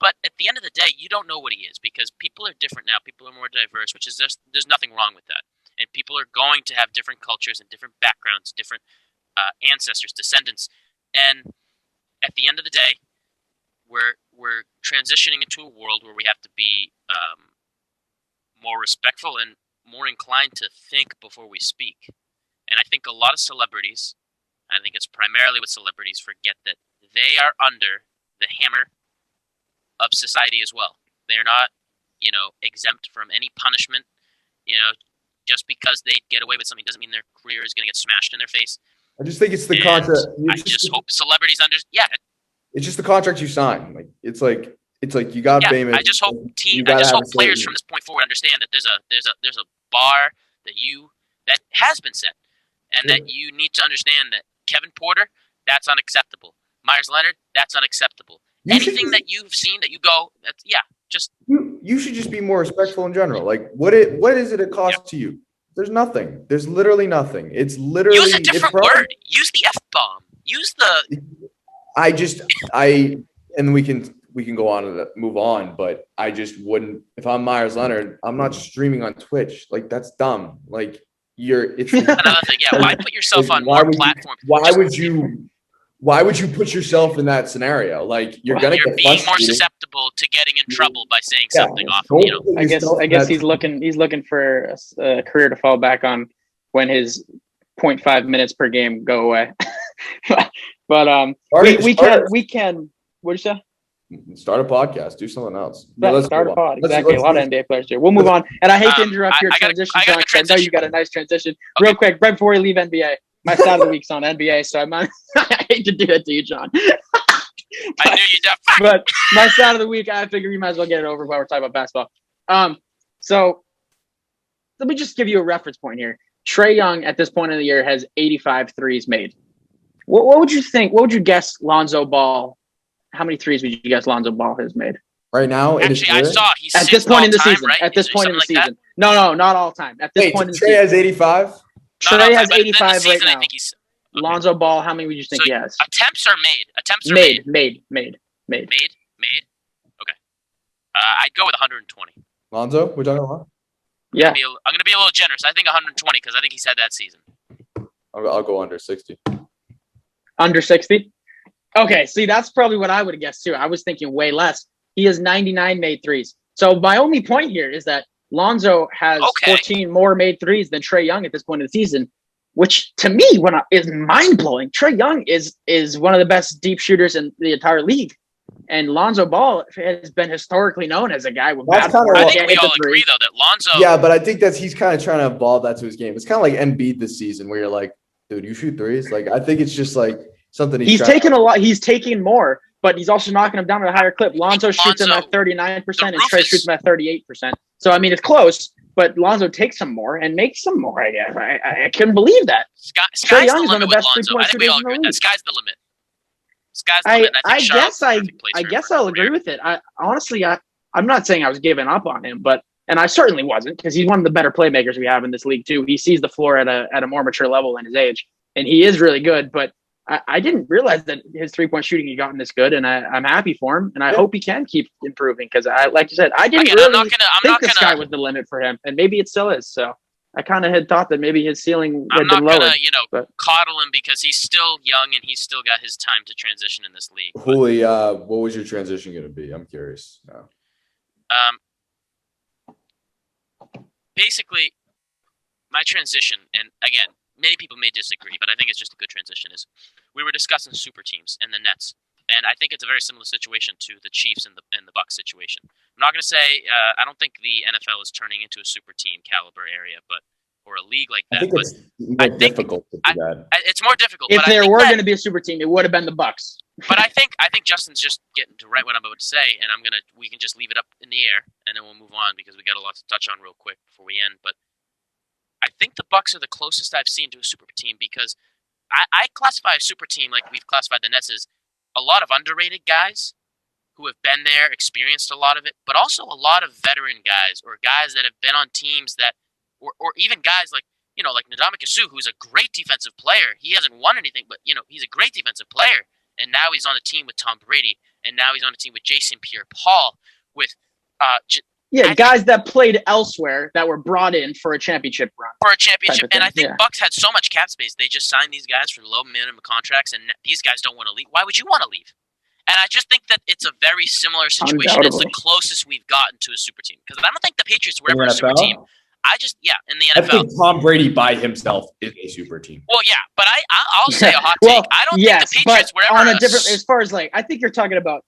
But at the end of the day, you don't know what he is, because people are different now. People are more diverse, which is there's nothing wrong with that. And people are going to have different cultures and different backgrounds, different ancestors, descendants. And at the end of the day, we're transitioning into a world where we have to be more respectful and more inclined to think before we speak. And I think a lot of celebrities, I think it's primarily with celebrities, forget that they are under the hammer of society as well. They're not, exempt from any punishment. Just because they get away with something doesn't mean their career is going to get smashed in their face. I just think it's the contract. I just hope celebrities It's just the contract you sign. It's like you got famous. I just hope players from this point forward understand that there's a bar, that has been set, and that you need to understand that Kevin Porter, that's unacceptable. Myers Leonard, that's unacceptable. Anything that you've seen that you go, that's just you should just be more respectful in general. Like what is it cost to you? There's nothing. There's literally nothing. It's literally use a different word. Use the F-bomb. Use the. And we can go on and move on, but I just wouldn't. If I'm Myers Leonard, I'm not streaming on Twitch. Like that's dumb. Like it's another thing. Yeah, why put yourself on more platforms? Why would you put yourself in that scenario? Like you're being more susceptible to getting in trouble by saying something off. I guess he's looking for a career to fall back on when his 0.5 minutes per game go away. But we can. What'd you say? Start a podcast. Do something else. Start a pod. Exactly. A lot of NBA players do. We'll move on. And I hate to interrupt your transition, John. I know you got a nice transition. Okay. Real quick, right before we leave NBA, my side of the week's on NBA, so I hate to do it to you, John. I knew you definitely. But my side of the week, I figure we might as well get it over while we're talking about basketball. So let me just give you a reference point here. Trae Young at this point in the year has 85 threes made. What would you think? What would you guess Lonzo Ball? How many threes would you guess Lonzo Ball has made right now? Actually, I saw he's at this point in the time, season. Right? At this point in the season. No, not all time. At this point in the Trae season. has 85. Trae has 85 right now. I think he's Lonzo Ball. How many would you think he has? Attempts are made. Made. Okay. I'd go with 120. Lonzo, we're talking about. Yeah. I'm going to be a little generous. I think 120 because I think he's had that season. I'll go under 60. Under 60? Okay, see, that's probably what I would have guessed too. I was thinking way less. He has 99 made threes. So my only point here is that Lonzo has 14 more made threes than Trae Young at this point of the season, which to me is mind-blowing. Trae Young is one of the best deep shooters in the entire league. And Lonzo Ball has been historically known as a guy with bad form. I think we all agree, though, that Lonzo... Yeah, but I think he's kind of trying to evolve that to his game. It's kind of like Embiid this season where you're like, dude, you shoot threes? Like, I think it's just like something he's taking a lot. He's taking more, but he's also knocking them down at a higher clip. Lonzo shoots him at 39% and Trae shoots him at 38%. So, I mean, it's close, but Lonzo takes some more and makes some more, I guess. I couldn't believe that. Trae Young is one of the best three-point shooters in the league. Sky's the limit. Sky's the limit. I guess I'll agree with it. I'm not saying I was giving up on him, and I certainly wasn't because he's one of the better playmakers we have in this league too. He sees the floor at a more mature level than his age, and he is really good. But I didn't realize that his 3-point shooting had gotten this good, and I'm happy for him, and I hope he can keep improving because like you said, I didn't really think the sky was the limit for him, and maybe it still is. So I kind of had thought that maybe his ceiling had been lowered. I'm not gonna, coddle him because he's still young and he's still got his time to transition in this league. Holy, what was your transition going to be? I'm curious now. Basically, my transition, and again, many people may disagree, but I think it's just a good transition, is we were discussing super teams and the Nets. And I think it's a very similar situation to the Chiefs and the Bucks situation. I'm not going to say I don't think the NFL is turning into a super team caliber area, or a league like that. I think it's more difficult to do that. It's more difficult. If there were going to be a super team, it would have been the Bucks. But I think Justin's just getting to right what I'm about to say, and we can just leave it up in the air, and then we'll move on because we got a lot to touch on real quick before we end. But I think the Bucks are the closest I've seen to a super team because I classify a super team like we've classified the Nets as a lot of underrated guys who have been there, experienced a lot of it, but also a lot of veteran guys or guys that have been on teams that, or even guys like Ndamukong Suh, who's a great defensive player. He hasn't won anything, but he's a great defensive player. And now he's on a team with Tom Brady, and now he's on a team with Jason Pierre-Paul, with guys that played elsewhere that were brought in for a championship run. And I think Bucks had so much cap space, they just signed these guys for low minimum contracts, and these guys don't want to leave. Why would you want to leave? And I just think that it's a very similar situation. It's the closest we've gotten to a super team. Because I don't think the Patriots were ever a super team. In the NFL. I think Tom Brady by himself is a super team. Well, yeah, but I'll say a hot take. I don't think the Patriots were ever on a different. As far as I think you're talking about.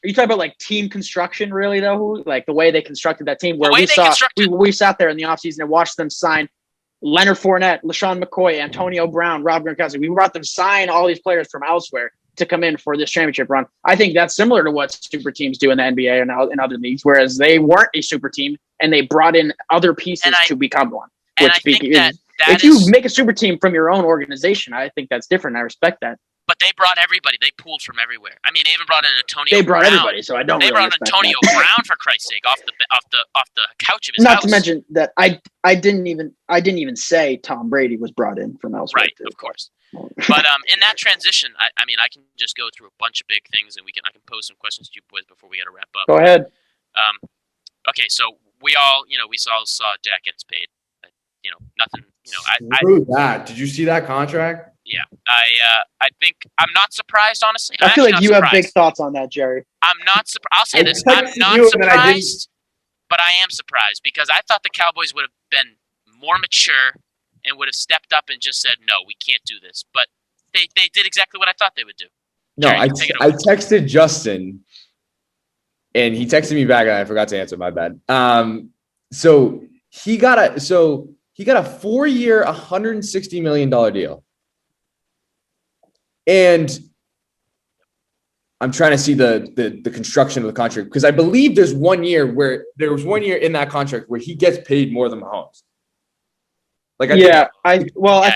Are you talking about team construction, really, though? Like the way they constructed that team, where we sat there in the offseason and watched them sign Leonard Fournette, LaShawn McCoy, Antonio Brown, Rob Gronkowski. We brought them sign all these players from elsewhere to come in for this championship run. I think that's similar to what super teams do in the NBA and in other leagues, whereas they weren't a super team and they brought in other pieces to become one. And I think that if you make a super team from your own organization, I think that's different. I respect that. But they brought everybody. They pulled from everywhere. I mean, they even brought in Antonio. They brought Brown. everybody, so I don't. They really brought Antonio Brown for Christ's sake off the couch of his Not house. to mention that I didn't even say Tom Brady was brought in from elsewhere. Right, of course. But in that transition, I mean, I can just go through a bunch of big things, and I can pose some questions to you boys before we got to wrap up. Go ahead. Okay, so we all, we saw Dak gets paid. Nothing. Screw that. Did you see that contract? Yeah, I think I'm not surprised, honestly. I feel like you have big thoughts on that, Jerry. I'm not surprised. I'll say this: I'm not surprised, but I am surprised because I thought the Cowboys would have been more mature and would have stepped up and just said, "No, we can't do this." But they did exactly what I thought they would do. No, Jerry, I texted Justin, and he texted me back, and I forgot to answer. My bad. So he got a 4-year, $160 million deal. And I'm trying to see the construction of the contract because I believe there was 1 year in that contract where he gets paid more than Mahomes. I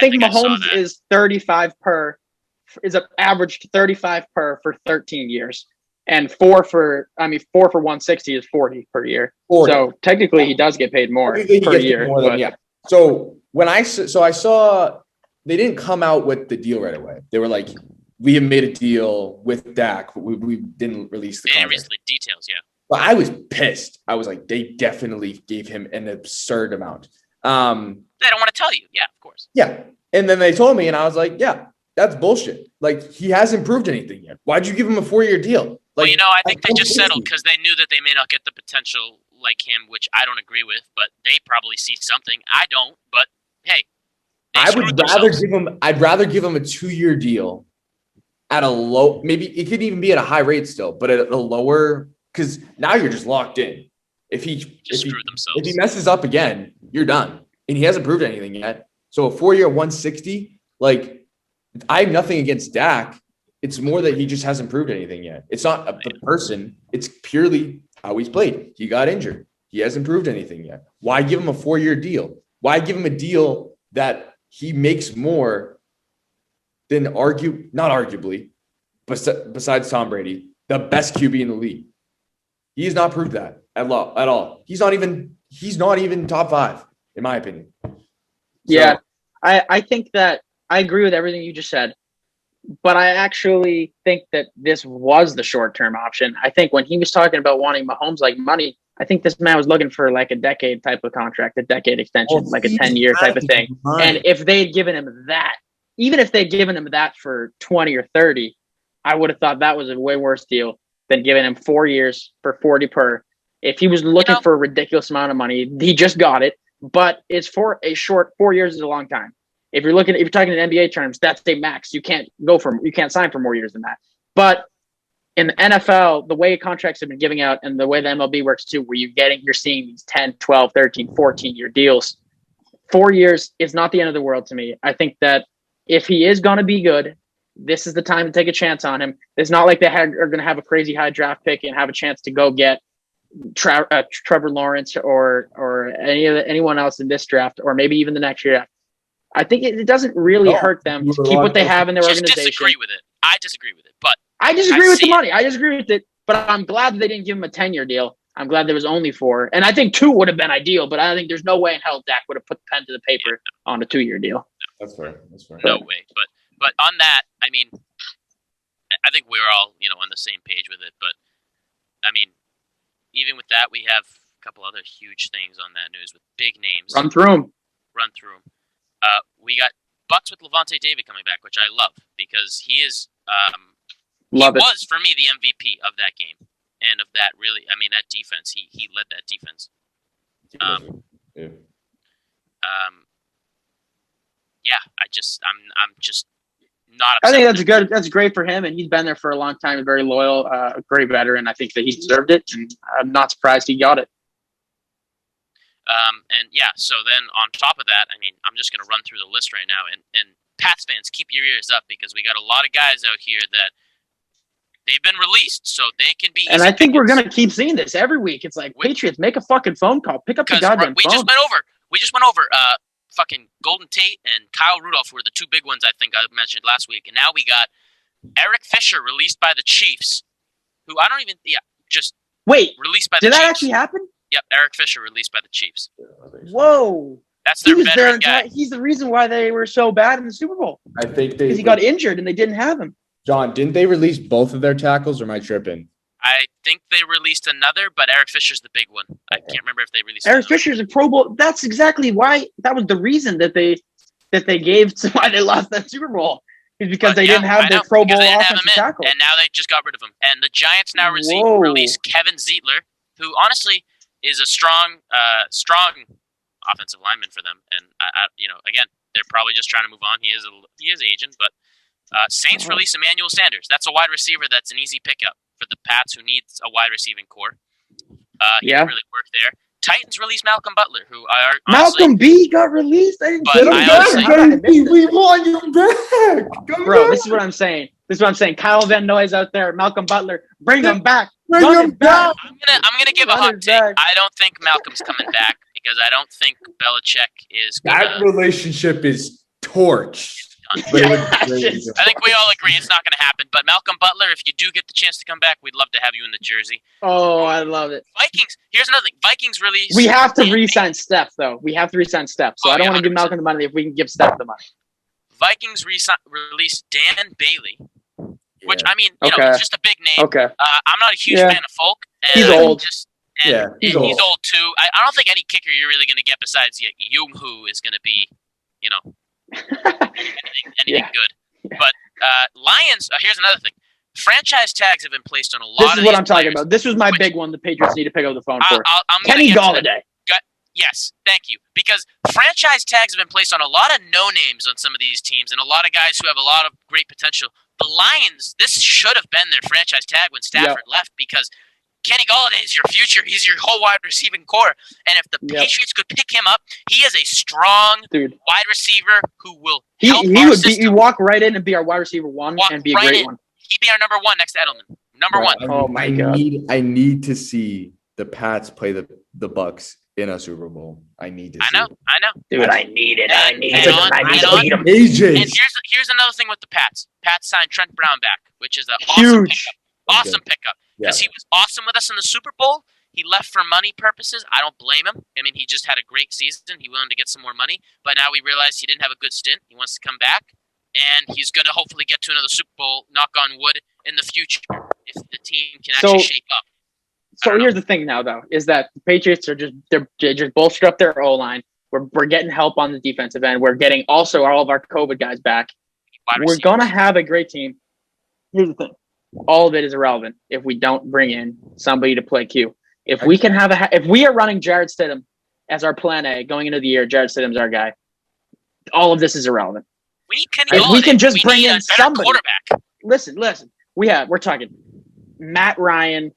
think Mahomes is 35 per, is an average 35 per for 13 years, and 4 for 160 is 40 per year. 40. So technically, he does get paid more per year. So when I saw. They didn't come out with the deal right away. They were like, we have made a deal with Dak, but we didn't release the contract. Release the details, yeah. But I was pissed. I was like, they definitely gave him an absurd amount. They don't want to tell you. Yeah, of course. Yeah. And then they told me, and I was like, yeah, that's bullshit. Like, he hasn't proved anything yet. Why'd you give him a 4-year deal? Well, I think they just settled because they knew that they may not get the potential like him, which I don't agree with, but they probably see something. I don't, but hey. I'd rather give him a 2-year deal at a low, maybe it could even be at a high rate still, but at a lower, because now you're just locked in. If he messes up again, you're done. And he hasn't proved anything yet. So a 4-year 160, like, I have nothing against Dak. It's more that he just hasn't proved anything yet. It's not the person. It's purely how he's played. He got injured. He hasn't proved anything yet. Why give him a 4-year deal? Why give him a deal that he makes more than not arguably, besides Tom Brady, the best QB in the league? He has not proved that at all. He's not even top 5, in my opinion. Yeah, I think that I agree with everything you just said, but I actually think that this was the short-term option. I think when he was talking about wanting Mahomes like money, I think this man was looking for like a decade type of contract, a decade extension, like a 10-year type of thing. And if they had given him that, even if they'd given him that for 20 or 30, I would have thought that was a way worse deal than giving him 4 years for 40 per. If he was looking for a ridiculous amount of money, he just got it. But it's for a short 4 years is a long time. If you're talking in NBA terms, that's a max. You can't sign for more years than that. But in the NFL, the way contracts have been giving out and the way the MLB works too, where you're seeing these 10, 12, 13, 14-year deals, 4 years is not the end of the world to me. I think that if he is going to be good, this is the time to take a chance on him. It's not like are going to have a crazy high draft pick and have a chance to go get Trevor Lawrence or anyone else in this draft, or maybe even the next year. I think it doesn't really hurt them to keep what they have in their organization. Disagree with it. I disagree with it, but I disagree with the money. I disagree with it, but I'm glad that they didn't give him a 10-year deal. I'm glad there was only 4, and I think 2 would have been ideal. But I think there's no way in hell Dak would have put the pen to the paper on a 2-year deal. That's fair. No way. But on that, I mean, I think we're all on the same page with it. But I mean, even with that, we have a couple other huge things on that news with big names. Run through them. We got Bucks with Levante David coming back, which I love because he is. Was for me the MVP of that game and of that that defense. He led that defense. I'm just not upset. I think that's good. That's great for him, and he's been there for a long time. Very loyal, a great veteran. I think that he deserved it, and I'm not surprised he got it. So then on top of that, I mean, I'm just going to run through the list right now, and Pats fans, keep your ears up because we got a lot of guys out here that they've been released, so they can be. And I think we're going to keep seeing this every week. It's like, Patriots, make a fucking phone call, pick up the goddamn phone. We just went over fucking Golden Tate and Kyle Rudolph were the two big ones I think I mentioned last week. And now we got Eric Fisher released by the Chiefs, who I don't even just Wait, released by the did Chiefs. that actually happen? Yep, Eric Fisher released by the Chiefs. Whoa. That's their veteran guy. He's the reason why they were so bad in the Super Bowl. I think because he got injured and they didn't have him. John, didn't they release both of their tackles, or am I tripping? I think they released another, but Eric Fisher's the big one. I can't remember if they released Eric Fisher's a Pro Bowl. That's exactly why. That was the reason that they gave to why they lost that Super Bowl. Is because they didn't have their Pro Bowl offensive tackle. And now they just got rid of him. And the Giants now release Kevin Zeitler, who honestly is a strong offensive lineman for them. And again, they're probably just trying to move on. He is aging, but Saints release Emmanuel Sanders. That's a wide receiver. That's an easy pickup for the Pats, who needs a wide receiving core. He didn't really work there. Titans release Malcolm Butler, who Malcolm B got released. I didn't get him back. We want you back, bro. This is what I'm saying. Kyle Van Noy's out there. Malcolm Butler, bring him back. Bring him back. I'm gonna give a hot take. I don't think Malcolm's coming back because I don't think Belichick is. That relationship is torched. I think we all agree it's not going to happen. But Malcolm Butler, if you do get the chance to come back, we'd love to have you in the jersey. Oh, I love it. Vikings. Here's another thing. Vikings release. We have to re-sign Steph, though. So I don't want to give Malcolm the money if we can give Steph the money. Vikings release Dan Bailey, which I mean, it's just a big name. Okay. I'm not a huge fan of Folk. He's old. He's old too. I don't think any kicker you're really going to get besides Young-Hoo is going to be, anything good. But Lions, here's another thing. Franchise tags have been placed on a lot of This is what I'm talking about. This was my big one the Patriots need to pick up the phone for. Kenny Golladay. Yes, thank you. Because franchise tags have been placed on a lot of no-names on some of these teams and a lot of guys who have a lot of great potential. The Lions, this should have been their franchise tag when Stafford left because Kenny Golladay is your future. He's your whole wide receiving core. And if the Patriots could pick him up, he is a strong wide receiver who will help our system. He walk right in and be our wide receiver one and be a great one. He'd be our number one next to Edelman. Number one. Oh, my God. I need to see the Pats play the Bucks in a Super Bowl. I need to see I know. Dude, I need it. And here's another thing with the Pats. Pats signed Trent Brown back, which is an awesome pickup. Because he was awesome with us in the Super Bowl. He left for money purposes. I don't blame him. I mean, he just had a great season. He wanted to get some more money. But now we realize he didn't have a good stint. He wants to come back. And he's going to hopefully get to another Super Bowl, knock on wood, in the future if the team can actually shape up. So here's the thing now, though, is that the Patriots are just bolstered up their O-line. We're getting help on the defensive end. We're getting also all of our COVID guys back. We're going to have a great team. Here's the thing. All of it is irrelevant if we don't bring in somebody to play Q. If we can if we are running Jarrett Stidham as our plan A going into the year, Jarrett Stidham's our guy. All of this is irrelevant. If we can just bring in somebody. Quarterback. Listen. We're talking Matt Ryan,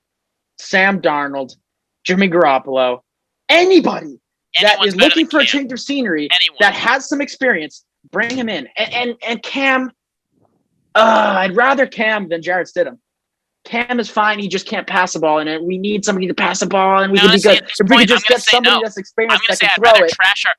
Sam Darnold, Jimmy Garoppolo, anybody that is looking for a change of scenery that has some experience, bring him in. And Cam, I'd rather Cam than Jarrett Stidham. Cam is fine. He just can't pass the ball, and we need somebody to pass the ball, and we can be good. If we could just get somebody that's experienced that can throw it.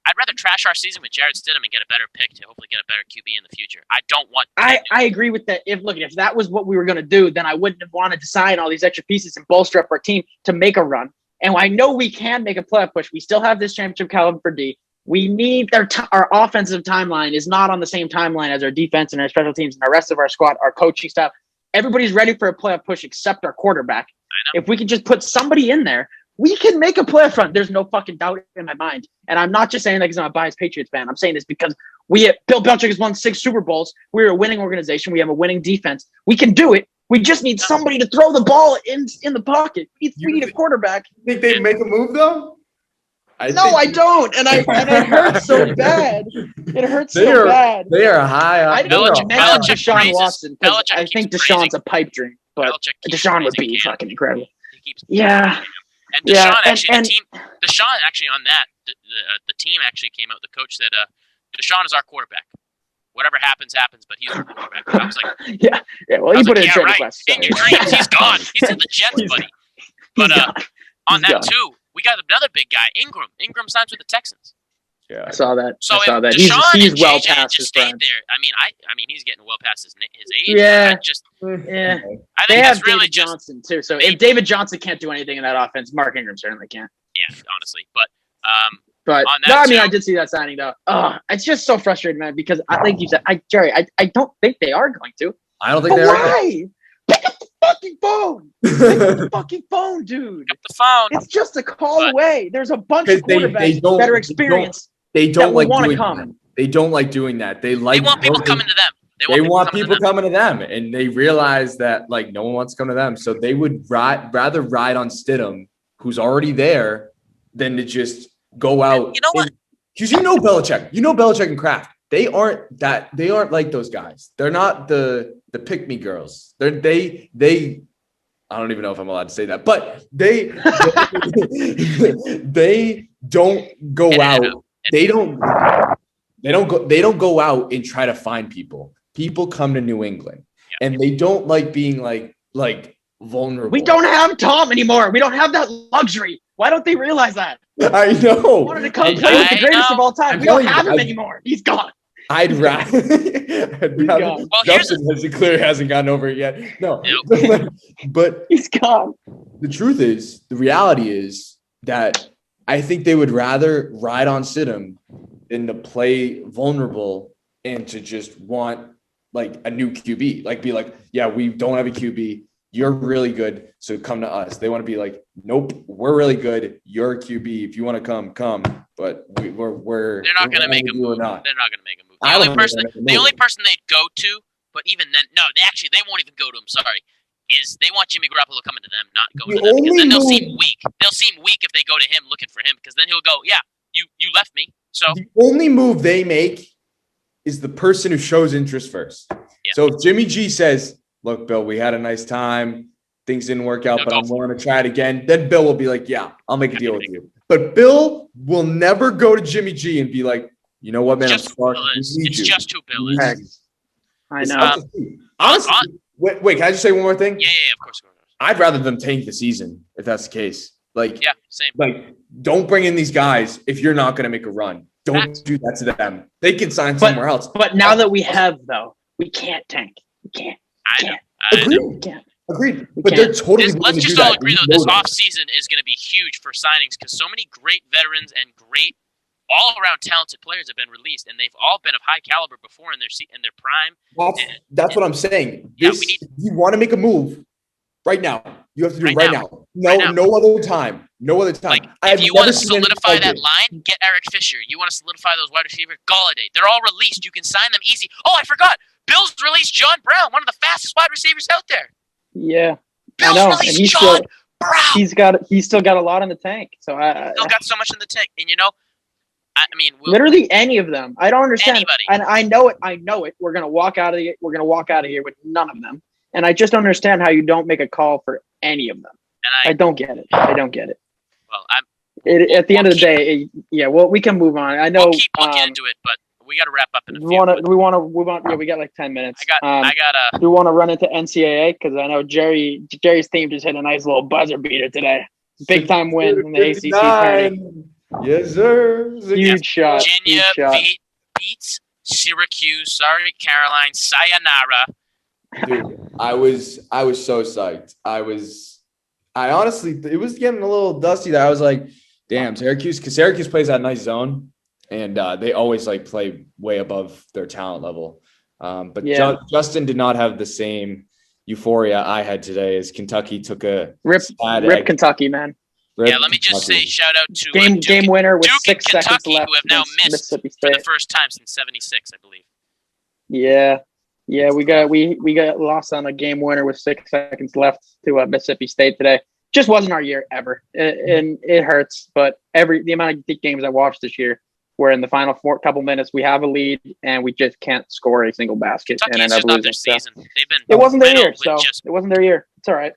I'd rather trash our season with Jarrett Stidham and get a better pick to hopefully get a better QB in the future. I don't want. I agree with that. If that was what we were going to do, then I wouldn't have wanted to sign all these extra pieces and bolster up our team to make a run. And I know we can make a playoff push. We still have this championship caliber for D. We need our offensive timeline is not on the same timeline as our defense and our special teams and the rest of our squad, our coaching staff. Everybody's ready for a playoff push except our quarterback. If we can just put somebody in there, we can make a playoff run. There's no fucking doubt in my mind. And I'm not just saying that because I'm a biased Patriots fan. I'm saying this because Bill Belichick has won 6 Super Bowls. We're a winning organization. We have a winning defense. We can do it. We just need somebody to throw the ball in the pocket. We need a quarterback. You think they'd make a move, though? I don't. And it hurts so bad. It hurts so bad. They are high up. I didn't mention Deshaun Watson because I think Deshaun's a pipe dream. But Deshaun would be fucking incredible. Yeah. And Deshaun Deshaun actually on that, the team actually came out, the coach said, Deshaun is our quarterback. Whatever happens, but he's our quarterback. I was like, yeah. Well, he put it in trade request. In your dreams, he's gone. He's in the Jets, buddy. But on that too, we got another big guy, Ingram. Ingram signs with the Texans. Yeah. I saw that. So I saw if that. Deshaun He's and well JJ past just his stayed prime. there, I mean, he's getting well past his age. Yeah. I Yeah. think They have it's really David just Johnson too. So if David Johnson can't do anything in that offense, Mark Ingram certainly can't. yeah, honestly. But on that no, I mean, too, I did see that signing though. It's just so frustrating, man. Because like you said, Jerry, I don't think they are going to. I don't think But they are. why? Pick up the fucking phone. Pick up the fucking phone, dude. pick up the phone. It's just a call away. There's a bunch of Because quarterbacks that are experienced. They don't that will like wanna doing come. that. They don't like doing that. They They want people coming to them. They want people coming to them, and they realize that like no one wants to come to them, so they would rather ride on Stidham, who's already there, than to just go out. You know what? Because Belichick, Belichick and Kraft. They aren't like those guys. They're not the pick me girls. They. I don't even know if I'm allowed to say that, but they don't go out. They don't go out and try to find people. People come to New England, and they don't like being like vulnerable. We don't have Tom anymore. We don't have that luxury. Why don't they realize that? I know. He wanted to come play with the greatest of all time. We don't have him anymore. He's gone. I'd rather Justin clearly hasn't gotten over it yet. No, but he's gone. The reality is that I think they would rather ride on Stidham than to play vulnerable and to just want like a new QB. Like be like, yeah, we don't have a QB. You're really good, so come to us. They want to be like, nope, we're really good. You're a QB. If you want to come. But we're they're not going to make a move. They're not going to make a move. The only person they'd go to, but even then, no, they won't even go to him. Sorry, is they want Jimmy Garoppolo coming to them, not going to them, because then they'll seem weak. They'll seem weak if they go to him looking for him, because then he'll go, yeah, you left me. So the only move they make is the person who shows interest first. Yeah. So if Jimmy G says, look, Bill, we had a nice time. Things didn't work out, but I'm willing to try it again. Then Bill will be like, yeah, I'll make a deal with you. But Bill will never go to Jimmy G and be like, you know what, man? It's just who Bill is. I know. Honestly, wait, can I just say one more thing? Yeah, of course. I'd rather them tank the season if that's the case. Like, yeah, same. Like, don't bring in these guys if you're not going to make a run. Don't do that to them. They can sign somewhere else. But now that we have, though, we can't tank. We can't. Agreed. But they're totally. Let's just all agree, though, this offseason is going to be huge for signings because so many great veterans and great all-around talented players have been released, and they've all been of high caliber before in their prime. That's what I'm saying. If you want to make a move right now, you have to do it right now. No other time. No other time. Like, if you want to solidify that line, get Eric Fisher. You want to solidify those wide receivers, Galladay. They're all released. You can sign them easy. Oh, I forgot. Bill's released John Brown, one of the fastest wide receivers out there. Yeah, Bill's released John Brown. He's still got a lot in the tank. So still got so much in the tank, and I mean, literally any of them. I don't understand. Anybody. And I know it. We're gonna walk out of here with none of them. And I just don't understand how you don't make a call for any of them. I don't get it. Well, at the end of the day, we can move on. I know. We'll keep looking into it, but we got to wrap up in a few. We want to move on. Yeah, we got like 10 minutes. I got. Do we want to run into NCAA because I know Jerry's team just hit a nice little buzzer beater today. Big time win in the ACC tournament. Yes, sir. Huge shot. Virginia beats Syracuse. Sorry, Caroline. Sayonara. Dude, I was so psyched. I honestly, it was getting a little dusty there. I was like, damn, Syracuse plays that nice zone, and they always like play way above their talent level. But Justin did not have the same euphoria I had today as Kentucky took a rip Kentucky, man. Let me just say shout out to game winner with Duke 6 and seconds Kentucky, left who have now missed for the first time since '76, I believe. Yeah, we got lost on a game winner with 6 seconds left to Mississippi State today. Just wasn't our year ever, and it hurts. But the amount of games I watched this year, where in the final couple minutes we have a lead and we just can't score a single basket. Kentucky and is just not their season. They've been. It wasn't their year, so it wasn't their year. It's all right.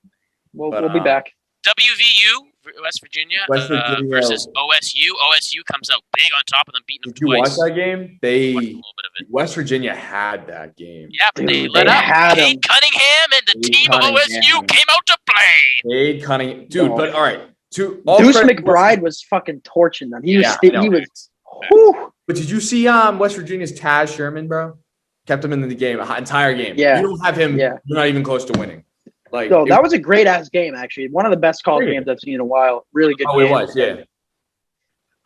We'll be back. WVU, West Virginia versus OSU. OSU comes out big on top of them, beating them twice. Did you watch that game? West Virginia had that game. Yeah, but they let up. Cade Cunningham and the team of OSU came out to play. Cade Cunningham. Dude, but all right. Deuce McBride was fucking torching them. He was Whew. But did you see West Virginia's Taz Sherman, bro? Kept him in the game, entire game. Yeah. You don't have him. Yeah. You're not even close to winning. Like, So that was a great ass game, actually. One of the best college games I've seen in a while. Really good. Oh, game. it was. Yeah.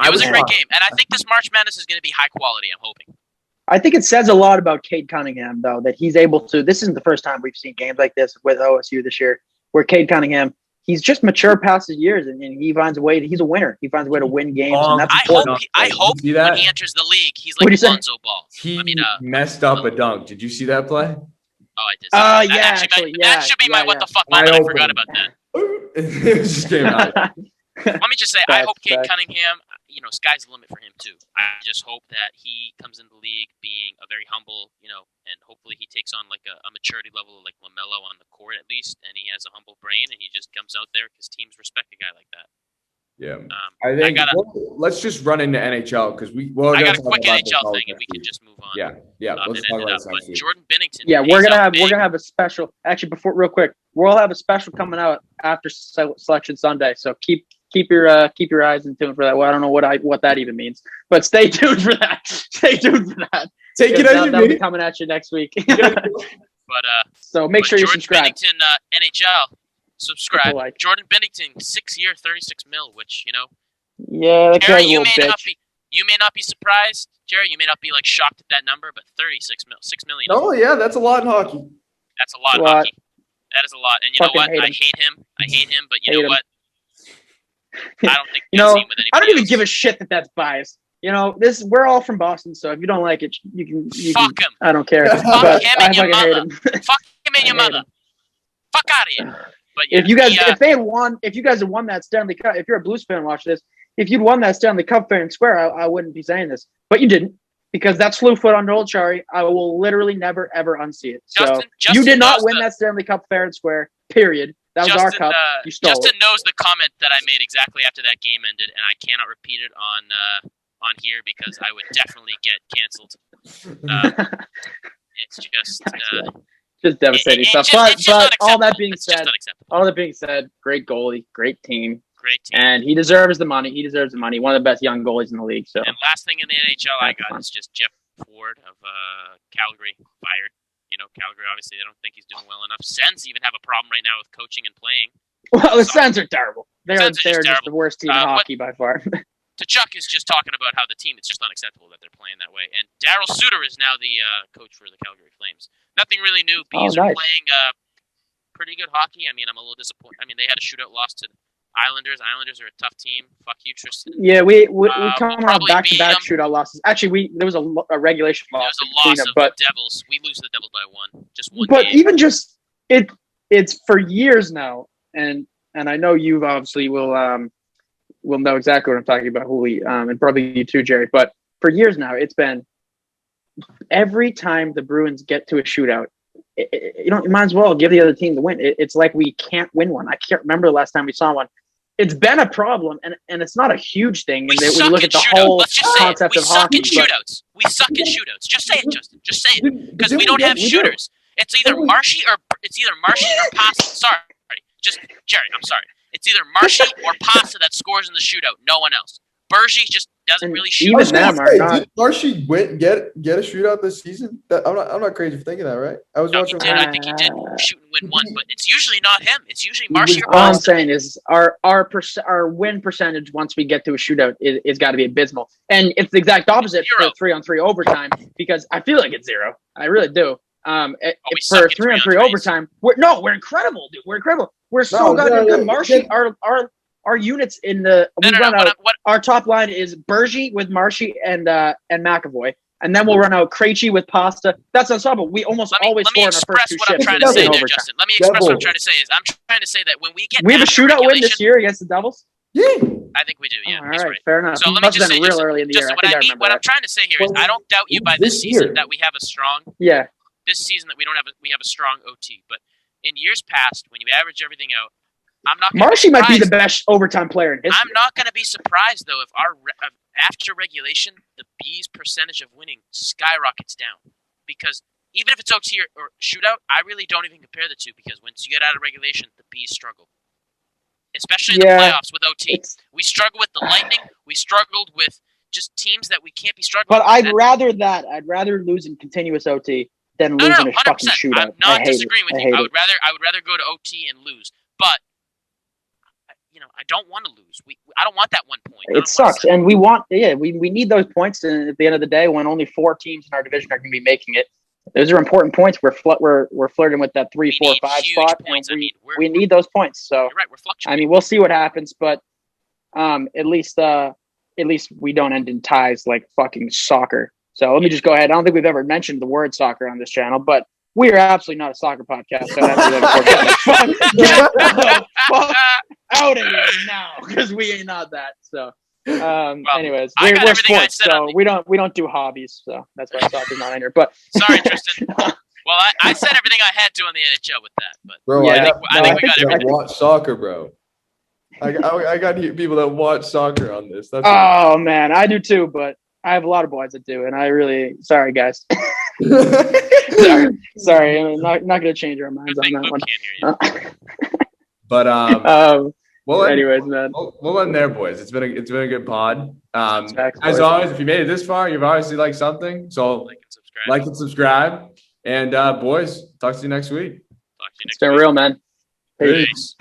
It was a great game, and I think this March Madness is going to be high quality. I'm hoping. I think it says a lot about Cade Cunningham, though, that he's able to. This isn't the first time we've seen games like this with OSU this year, where Cade Cunningham, he's just mature past his years, and he finds a way. He's a winner. He finds a way to win games, and that's important. I hope when he enters the league, he's like Lonzo Ball. He messed up a dunk. Did you see that play? Oh, I did. That should be my what the fuck moment. I forgot about that. It just came out. Let me just say, I hope Cade Cunningham, sky's the limit for him too. I just hope that he comes into the league being a very humble, and hopefully he takes on like a maturity level like LaMelo on the court at least, and he has a humble brain and he just comes out there because teams respect a guy like that. Yeah, I think let's just run into NHL because I got a quick NHL thing and we can just move on. Yeah. Let's talk about but Jordan Bennington. Yeah, we're gonna have a special. Actually, real quick, we'll have a special coming out after Selection Sunday. So keep your eyes in tune for that. Well, I don't know what that even means, but stay tuned for that. Take it as you that'll be coming at you next week. So make sure you subscribe. Jordan Bennington NHL. Subscribe. Jordan Bennington, 6 year, $36 million, which Yeah, that's Jerry, a little bitch. You may not be surprised, Jerry. You may not be like shocked at that number, but $36 million. Oh yeah, that's a lot in hockey. That's a lot in hockey. That is a lot. And you know what? I hate him. But you know what? I don't think I don't even give a shit that that's biased. We're all from Boston, so if you don't like it, you can fuck him. I don't care. Fuck him and your mother. Fuck him and your mother. Fuck out of here. But yeah, if you guys had won that Stanley Cup, if you're a Blues fan, watch this. If you'd won that Stanley Cup fair and square, I wouldn't be saying this, but you didn't because that's slew foot under Old Chari. I will literally never ever unsee it. So you did not win that Stanley Cup fair and square. Period. That was our cup. You stole Justin it. knows the comment that I made exactly after that game ended, and I cannot repeat it on here because I would definitely get canceled. It's just devastating stuff. But all that being said, great goalie, great team, and he deserves the money. One of the best young goalies in the league. So, and last thing in the NHL I got is just Jeff Ford of Calgary fired. Calgary obviously they don't think he's doing well enough. Sens even have a problem right now with coaching and playing. Well, the Sens are terrible. They're just the worst team in hockey by far. Tkachuk is just talking about how the team, it's just unacceptable that they're playing that way. And Daryl Suter is now the coach for the Calgary Flames. Nothing really new. Bees are playing pretty good hockey. I mean, I'm a little disappointed. I mean, they had a shootout loss to Islanders. Islanders are a tough team. Fuck you, Tristan. Yeah, we come around back-to-back shootout losses. Actually, there was a regulation loss. There was a loss of the Devils. We lose the Devils by one. Just one But game. even just, it's for years now, and I know you obviously will know exactly what I'm talking about, Hooli, and probably you too, Jerry. But for years now, it's been every time the Bruins get to a shootout, you might as well give the other team the win. It's like we can't win one. I can't remember the last time we saw one. It's been a problem, and it's not a huge thing. We when suck you look in at the shootout. whole Let's just say concept we of suck hockey. in shootouts. We suck in shootouts. Just say it, Justin. Just say it. Because we don't have shooters. It's either Marshy or Pasta. Sorry. Just Jerry, I'm sorry. It's either Marshy or Pasta that scores in the shootout. No one else. Bergie just doesn't really shoot. Even them are not. Did Marshy get a shootout this season? I'm not crazy for thinking that, right? I was watching. I think he did shoot and win one, but it's usually not him. It's usually Marshy or All I'm Pasta. saying is our win percentage once we get to a shootout is got to be abysmal, and it's the exact opposite for 3-on-3 overtime because I feel like it's zero. I really do. For 3-on-3 overtime, we're incredible, dude. We're incredible. We're so goddamn good. Marshy, our units in the our top line is Bergie with Marshy and McAvoy, and then we'll run out Krejci with Pasta. That's unstoppable. We almost always score in our first two shifts. Let me express what I'm trying to say there, Justin. Let me express what I'm trying to say is I'm trying to say that when we get we have a shootout win this year against the Devils. Yeah, I think we do. Yeah, all right, fair enough. So let me just say, real early in the year. What I'm trying to say here is I don't doubt you by this season that we have a strong. Yeah. This season that we have a strong OT, but in years past, when you average everything out, I'm not. Marshy might be the best overtime player in history. I'm not going to be surprised though if after regulation, the Bees' percentage of winning skyrockets down because even if it's OT or shootout, I really don't even compare the two because once you get out of regulation, the Bees struggle, especially in the playoffs with OT. We struggle with the Lightning. We struggled with just teams that we can't be struggling. But I'd rather lose in continuous OT than lose in a 100%. fucking shootout. I'm not I hate disagreeing it. with I you. hate I it. would rather go to OT and lose, but I don't want to lose. I don't want that 1 point. It sucks, and we need those points. And at the end of the day, when only 4 teams in our division are going to be making it, those are important points. We're flirting with that 3, 4, 5 spot. Points. We need those points. So you're right. We're fluctuating. I mean, we'll see what happens, but at least we don't end in ties like fucking soccer. So let me just go ahead. I don't think we've ever mentioned the word soccer on this channel, but we are absolutely not a soccer podcast. So that's really important. Get the fuck out of here now, because we ain't not that. So, anyways, we're sports, so we don't do hobbies. So that's why soccer's not in here. But sorry, Tristan. Well, I said everything I had to on the NHL with that, but bro, yeah, I think we got everything. I watch soccer, bro. I got people that watch soccer on this. That's man, I do too, but I have a lot of boys that do, and I really sorry guys. sorry, I'm not going to change our minds on that Luke one. Can't hear you. But anyways, man, we'll end there, boys. It's been a good pod. Facts, as boys. always, if you made it this far, you've obviously liked something. So like and subscribe. And boys, talk to you next week. Talk to you next it's been week. real, man. Peace.